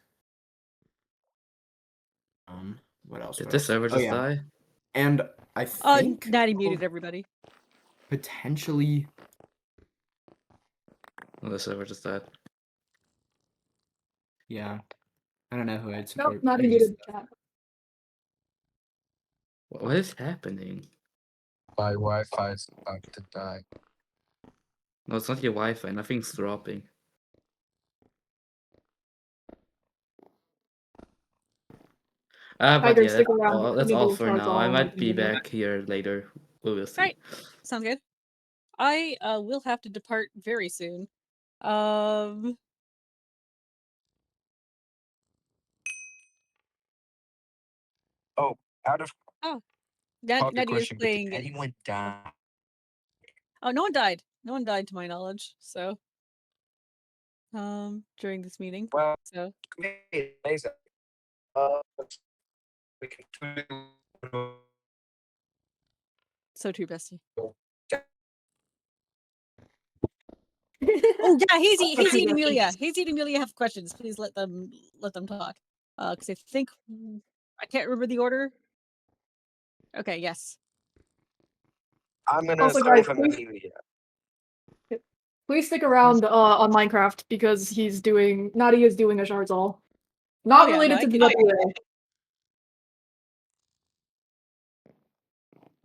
What else? Did What the else? server Oh just yeah, die? and I think Natty muted everybody. potentially. Oh, the server just died. Yeah, I don't know who I'd Nope, support. not who's- muted chat. What is happening? My Wi-Fi is about to die. No, it's not your Wi-Fi. Nothing's dropping. But Tiger, yeah, stick around. that's Maybe all we'll for charge now. I all and we might can be continue. back here later. We will see. Right. Sounds good. I will have to depart very soon. Um. Oh, out of Oh, pocket Natty is question, but did playing. anyone die? Oh, no one died. No one died to my knowledge. So, during this meeting. Well, So, amazing. We can do so too, Bestie. Oh yeah, Hazy and Amelia. Hazy and Amelia have questions. Please let them talk. Because I think I can't remember the order. Okay. Yes. I'm gonna Also, start guys, from please, Amelia. please stick around on Minecraft because Nadia is doing a shards all. Not Oh, yeah, related no, to I the can-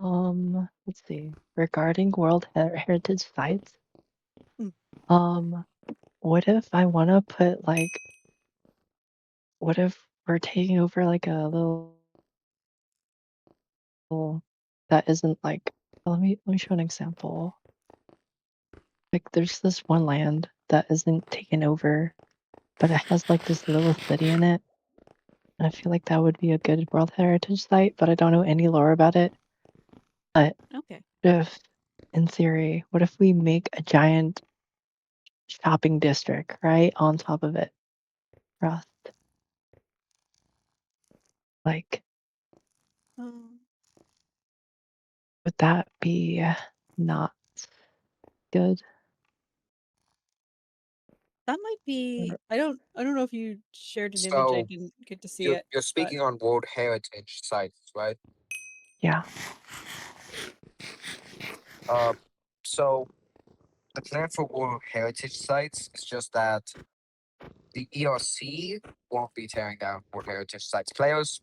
WA. Let's see. Regarding World Heritage sites, Mm. what if I want to put what if we're taking over like a little that isn't like, let me show an example. Like there's this one land that isn't taken over, but it has like this little city in it. And I feel like that would be a good World Heritage site, but I don't know any lore about it. But Okay. if, in theory, what if we make a giant shopping district right on top of it? Rust. Like, would that be not good? That might be. I don't know if you shared an image. I So didn't get to see you're, it. you're But speaking on World Heritage sites, right? Yeah. So the plan for World Heritage sites is just that the ERC won't be tearing down World Heritage sites. Players,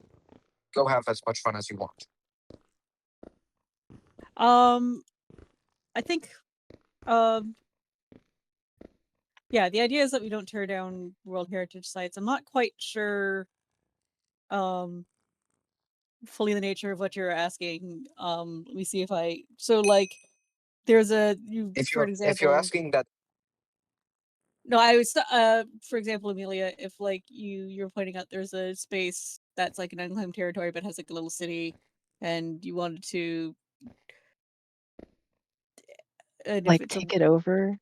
go have as much fun as you want. I think yeah, the idea is that we don't tear down World Heritage sites. I'm not quite sure fully the nature of what you're asking. Let me see if I there's a for an example. If you're asking that, no, I was for example, Amelia, if like you're pointing out there's a space that's like an unclaimed territory but has like a little city, and you wanted to Like take it over,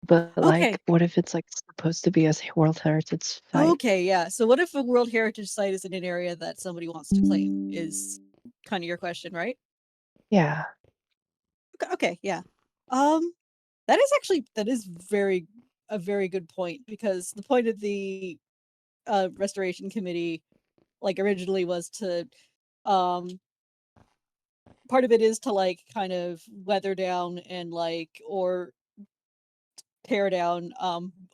but like what if it's like supposed to be a World Heritage site? Okay, yeah. So what if a World Heritage site is in an area that somebody wants to claim? Is kind of your question, right? Yeah. Okay, yeah. That is a very good point, because the point of the restoration committee, like, originally was to um part of it is to like kind of weather down and like or tear down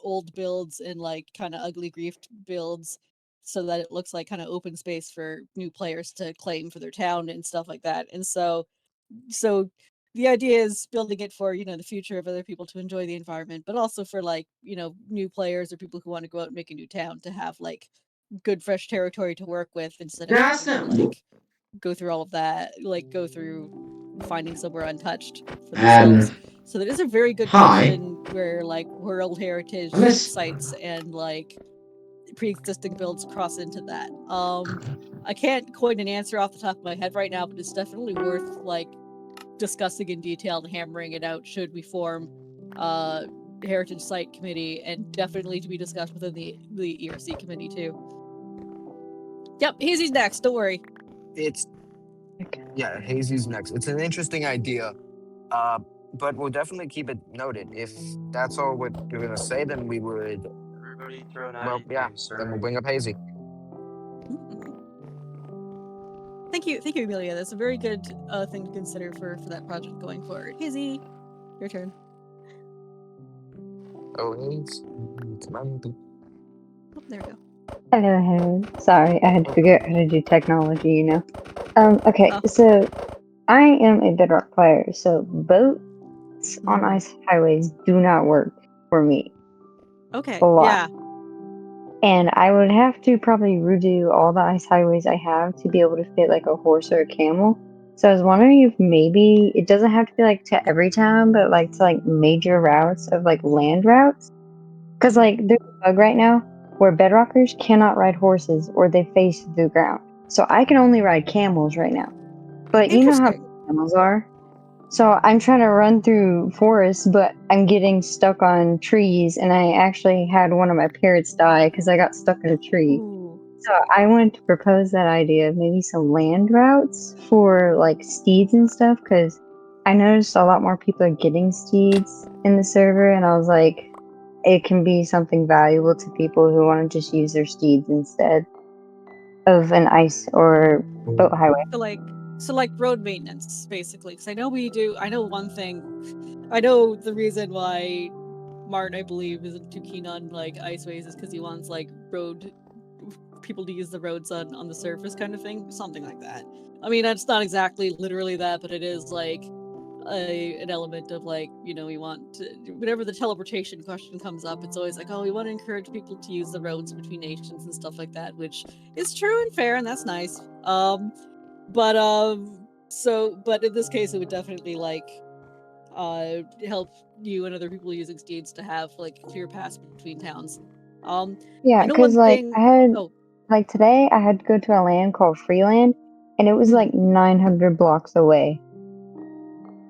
old builds and like kind of ugly griefed builds, so that it looks like kind of open space for new players to claim for their town and stuff like that. And so the idea is building it for, the future of other people to enjoy the environment, but also for like, new players or people who want to go out and make a new town to have like good fresh territory to work with, instead of having to like go through all of that, like go through finding somewhere untouched for themselves. So that is a very good question, where like World Heritage sites and like pre-existing builds cross into that. I can't coin an answer off the top of my head right now, but it's definitely worth like discussing in detail and hammering it out should we form heritage site committee, and definitely to be discussed within the ERC committee too. Yep, Hazy's next, don't worry. Yeah, Hazy's next. It's an interesting idea, uh, but we'll definitely keep it noted. If that's all what you're gonna say, then we would. Well, yeah. Then we'll bring up Hazy. Mm-hmm. Thank you, Amelia. That's a very good thing to consider for that project going forward. Hazy, your turn. Oh, Hazy. Oh, there we go. Hello. Sorry, I had to figure out how to do technology, you know. Okay, Oh. so I am a Bedrock player, so boats on ice highways do not work for me. Okay, A lot. yeah. And I would have to probably redo all the ice highways I have to be able to fit like a horse or a camel. So I was wondering if maybe it doesn't have to be like to every town, but like to like major routes of like land routes. Because like there's a bug right now where bedrockers cannot ride horses or they face the ground. So I can only ride camels right now. But you know how Interesting. camels are. So I'm trying to run through forests, but I'm getting stuck on trees, and I actually had one of my parrots die because I got stuck in a tree. Ooh. So I wanted to propose that idea of maybe some land routes for like steeds and stuff, because I noticed a lot more people are getting steeds in the server, and I was like, it can be something valuable to people who want to just use their steeds instead of an ice or boat highway. So like road maintenance, basically. Because I know one thing. I know the reason why Mart, I believe, isn't too keen on like iceways is because he wants like people to use the roads on the surface kind of thing, something like that. I mean, it's not exactly literally that, but it is like an element of like, we want to, whenever the teleportation question comes up, it's always like, oh, we want to encourage people to use the roads between nations and stuff like that, which is true and fair, and that's nice. But in this case, it would definitely like help you and other people using steeds to have like clear paths between towns. Yeah, I know because one like thing. I had Oh. like today I had to go to a land called Freeland, and it was like 900 blocks away.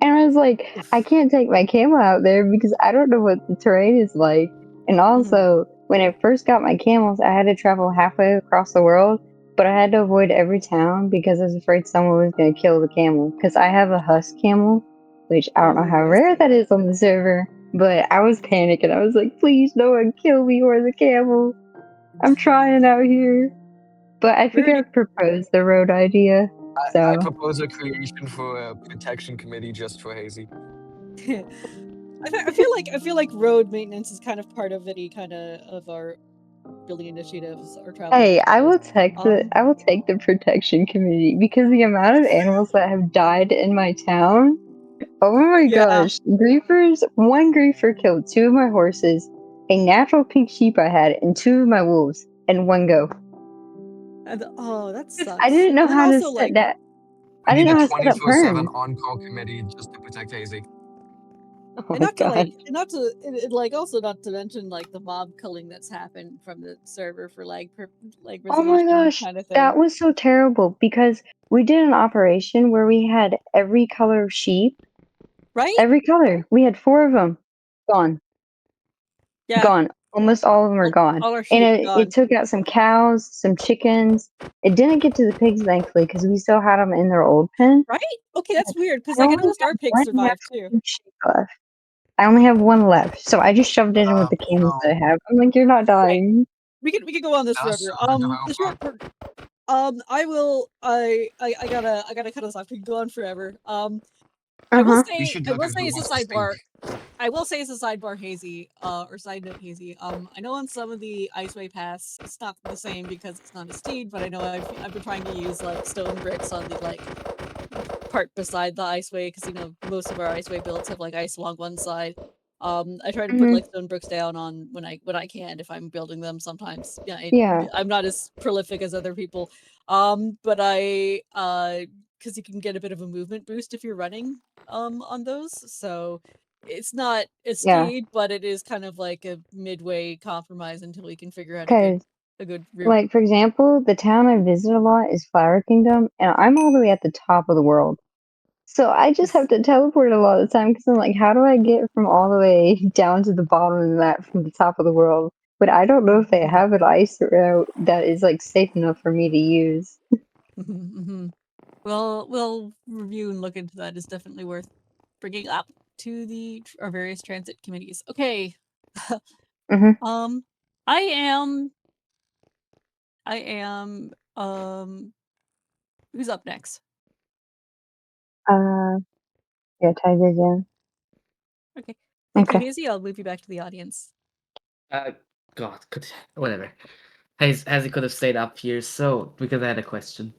And I was like, I can't take my camel out there because I don't know what the terrain is like. And also, when I first got my camels, I had to travel halfway across the world, but I had to avoid every town because I was afraid someone was going to kill the camel. Because I have a husk camel, which I don't know how rare that is on the server, but I was panicking. I was like, please, no one kill me or the camel. I'm trying out here. But I figured I'd propose the road idea. I So propose a creation for a protection committee just for Hazy. I feel like road maintenance is kind of part of any kind of our building initiatives or travel hey, I will initiatives. take the protection committee because the amount of animals that have died in my town. Oh my gosh. Griefers, one griefer killed two of my horses, a natural pink sheep I had, and two of my wolves in one go. And that sucks. I didn't know And then how to also, set like, that. We I didn't need know a how to set up 24/7 perms. on-call committee just to protect Hazy. Oh and my not to like, god. and not to like, also not to mention like the mob culling that's happened from the server for like Oh my resolution gosh, kind of thing. that was so terrible because we did an operation where we had every color of sheep. Right? Every color. We had 4 of them. Gone. Yeah. Gone. almost all of them are gone. All our And sheep are gone. it took out some cows, some chickens. It didn't get to the pigs, thankfully, because we still had them in their old pen. Right? Okay, that's weird because I like I only noticed our have pigs one survived too. African sheep left. I only have one left, so I just shoved it in with the camels so that I have. I'm like, you're not dying. We could go on this That's forever. a good The short I will I gotta cut us off. We can go on forever. I will Uh-huh. We say should I look will at say who it's a wants to speak. sidebar. I will say it's a sidebar hazy, or side note hazy. I know on some of the Iceway Pass, it's not the same because it's not a steed, but I know I've been trying to use like stone bricks on the like part beside the Iceway because you know most of our Iceway builds have like ice along one side. I try to put Mhm. like stone bricks down on when I can if I'm building them. Sometimes, Yeah. I'm not as prolific as other people. But I because you can get a bit of a movement boost if you're running on those. So it's not a Yeah. steed, but it is kind of like a midway compromise until we can figure out Because, a good route. like, for example, the town I visit a lot is Flower Kingdom, and I'm all the way at the top of the world. So I just have to teleport a lot of the time because I'm like, how do I get from all the way down to the bottom of the map from the top of the world? But I don't know if they have an ice route that is like safe enough for me to use. Well, we'll review and look into that. It's definitely worth bringing up to our various transit committees. Okay. Mhm. I am who's up next? Yeah, Tiger Jam. Okay. Thank you, Okay. Hazy. I'll move you back to the audience. God, whatever. Hazy could have stayed up here, so because I had a question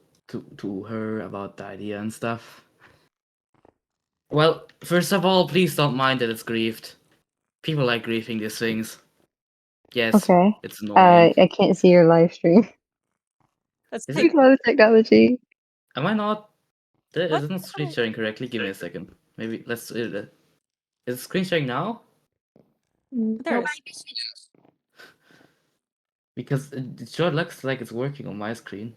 to her about the idea and stuff. Well, first of all, please don't mind that it's griefed. People like griefing these things. Yes, Okay. it's annoying. I can't see your live stream. Let's Is take it? Too low technology. Am I not? what? Is it not screen sharing correctly? Give me a second. Maybe let's. Is it screen sharing now? There it is. Because it sure looks like it's working on my screen.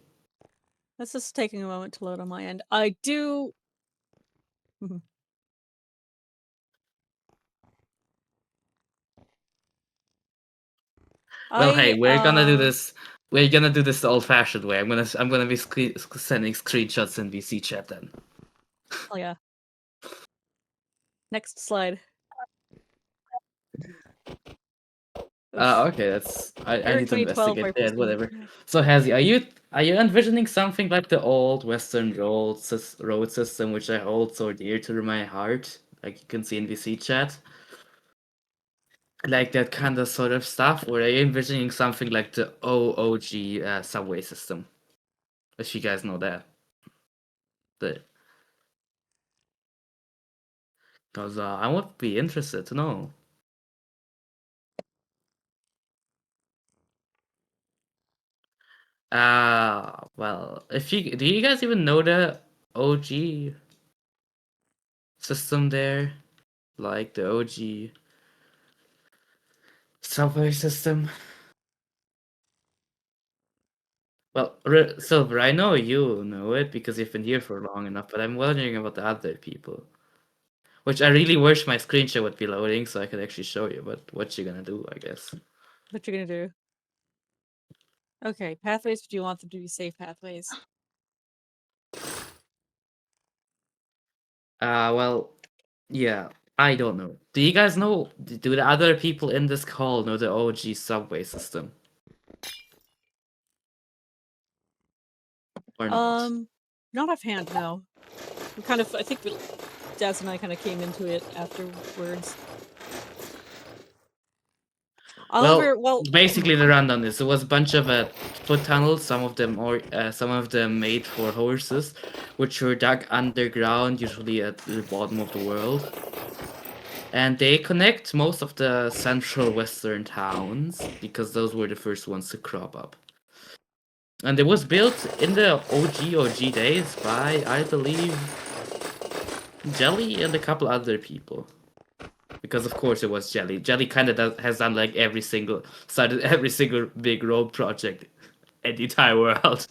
That's just taking a moment to load on my end. I do. Well, hey, I we're gonna do this. We're gonna do this the old-fashioned way. I'm gonna be sending screenshots in VC chat then. Oh yeah. Next slide. Oof. Okay, that's I Here in need to 2012 investigate that. rifles. Whatever. So, Hazy, are you envisioning something like the old Western road system, which I hold so dear to my heart, like you can see in VC chat? Like that kind of sort of stuff, or are you envisioning something like the OOG subway system? If you guys know that. Because I would be interested to know. Well, if you do you guys even know the OG system there? Like the OG subway system? Well, Silver, I know you know it because you've been here for long enough, but I'm wondering about the other people. Which I really wish my screenshot would be loading so I could actually show you, but what you gonna do, I guess. What you're gonna do? Okay, pathways. Do you want them to be safe pathways? Well, yeah, I don't know. Do you guys know, do the other people in this call know the OG subway system? Or not? Not offhand, no. We kind of, I think Jazz and I kind of came into it afterwards. Oliver, well, basically the rundown is it was a bunch of foot tunnels, some of them made for horses, which were dug underground, usually at the bottom of the world. And they connect most of the central western towns because those were the first ones to crop up. And it was built in the OG days by, I believe, Jelly and a couple other people. Because of course it was Jelly. Jelly kind of has done like started every single big road project in the entire world.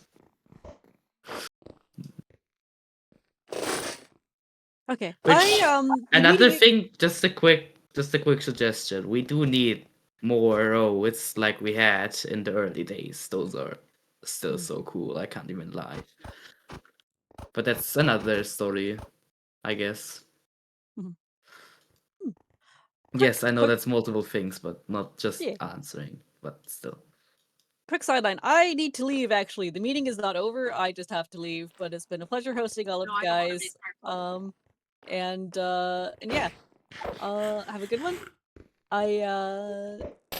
okay. Which we need to another make. thing, just a quick suggestion. We do need more, oh, it's like we had in the early days. Those are still so cool. I can't even lie. But that's another story, I guess. Yes, I know quick- that's multiple things, but not just Yeah. answering, but still. Quick sideline. I need to leave. Actually, the meeting is not over. I just have to leave. But it's been a pleasure hosting all of you guys. And yeah. Have a good one. I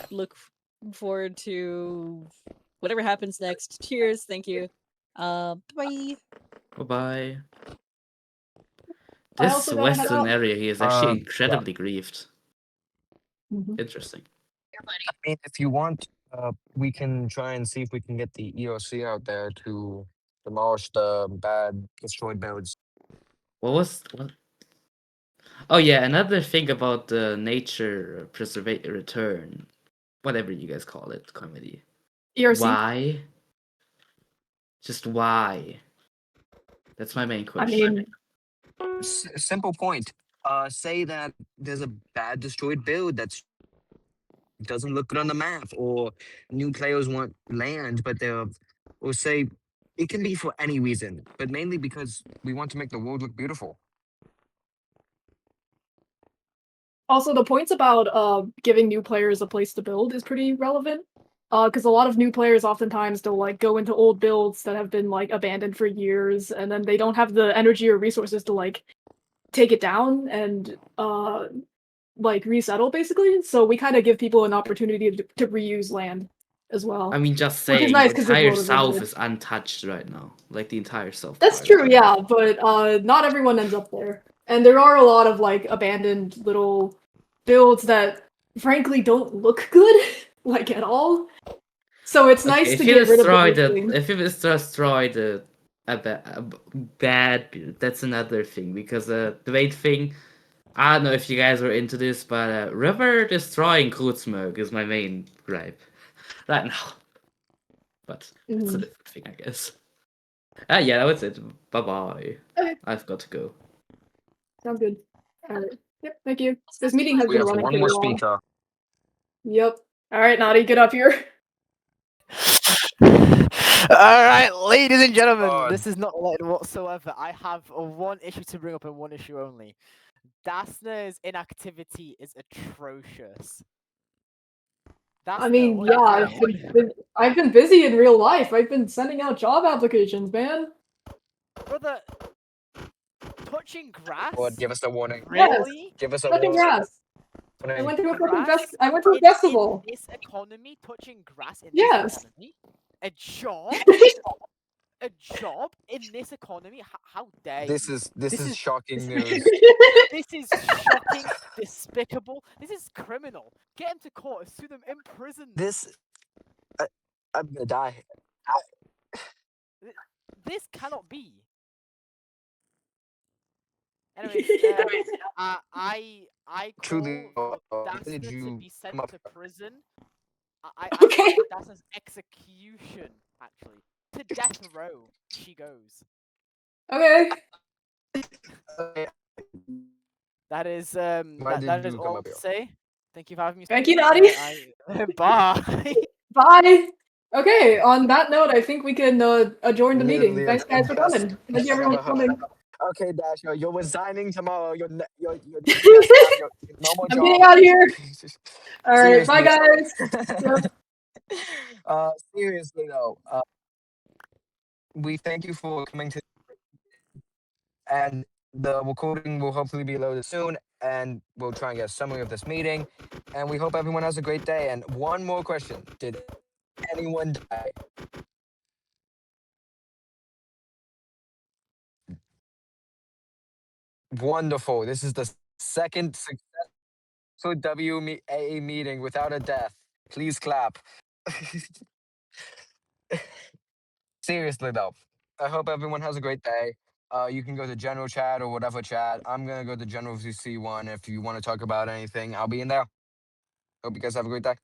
look forward to whatever happens next. Cheers. Thank you. Bye. Bye-bye. I This also gotta head western out. area here is actually Yeah. incredibly grieved. Mhm. Interesting. I mean, if you want, we can try and see if we can get the EOC out there to demolish the bad destroyed builds. What? Oh yeah, another thing about the nature preservate return, whatever you guys call it, comedy. ERC. Why? Just why? That's my main I question. mean, Simple point. Say that there's a bad destroyed build that doesn't look good on the map, or new players want land, but they're, or say it can be for any reason, but mainly because we want to make the world look beautiful. also the points about giving new players a place to build is pretty relevant. Because a lot of new players oftentimes they'll like go into old builds that have been like abandoned for years, and then they don't have the energy or resources to like take it down and like resettle basically. So we kind of give people an opportunity to reuse land as well. I mean, just Which is saying, nice the 'cause it's entire well south visited. is untouched right now. Like the entire south That's part true, is yeah, but not everyone ends up there. And there are a lot of like abandoned little builds that frankly don't look good, like at all. So it's Okay, nice if to you get rid of the destroy good the, things. if you destroy the bad build, that's another thing, because the main thing, I don't know if you guys were into this, but river destroying Kutzmerg is my main gripe right now. But it's a Mhm. different thing, I guess. Yeah, that was it. Bye bye. Okay, I've got to go. sounds good. Alright. Yep, thank you. This meeting has We been have running one pretty more long. speaker. Yep. Alright, Naughty, get up here. Alright, ladies and gentlemen, God. this is not related whatsoever. I have one issue to bring up and one issue only. Dasner's inactivity is atrocious. I Dasner, mean, what yeah, are you doing? I've been busy in real life. I've been sending out job applications, man. Brother, touching grass? Lord, give us a warning. Really? Give us a Touching warning. grass. I went to a fucking Grass I went to a in festival. this economy? Touching grass in Yes. this economy? A job? A job in this economy? How dare This you? is shocking news. This is shocking, despicable. This is criminal. Get him to court, sue them in prison. I'm gonna die. This cannot be. Anyways, I call Truly, for did Dasner to you be sent come up? to prison. I Okay. call for Dasner's execution, actually. To death row she goes. Okay. That is Why that did is you come all up to here? say. Thank you for having me. Thank you, speak. Naughty. Bye. Bye. Okay, on that note, I think we can adjourn the meeting. Literally Thanks, guys, for best coming. Thank thing you, I've everyone, ever for heard. coming. Okay, Dasher, you're resigning tomorrow. You're yes, ma'am. No more I'm job. getting out of here. All right, bye, Seriously. guys. Seriously though, we thank you for coming to, and the recording will hopefully be loaded soon, and we'll try and get a summary of this meeting, and we hope everyone has a great day. And one more question: did anyone die? Wonderful. This is the second successful WA meeting without a death. Please clap. Seriously though, I hope everyone has a great day. You can go to general chat or whatever chat. I'm gonna go to general VC one. If you want to talk about anything, I'll be in there. Hope you guys have a great day.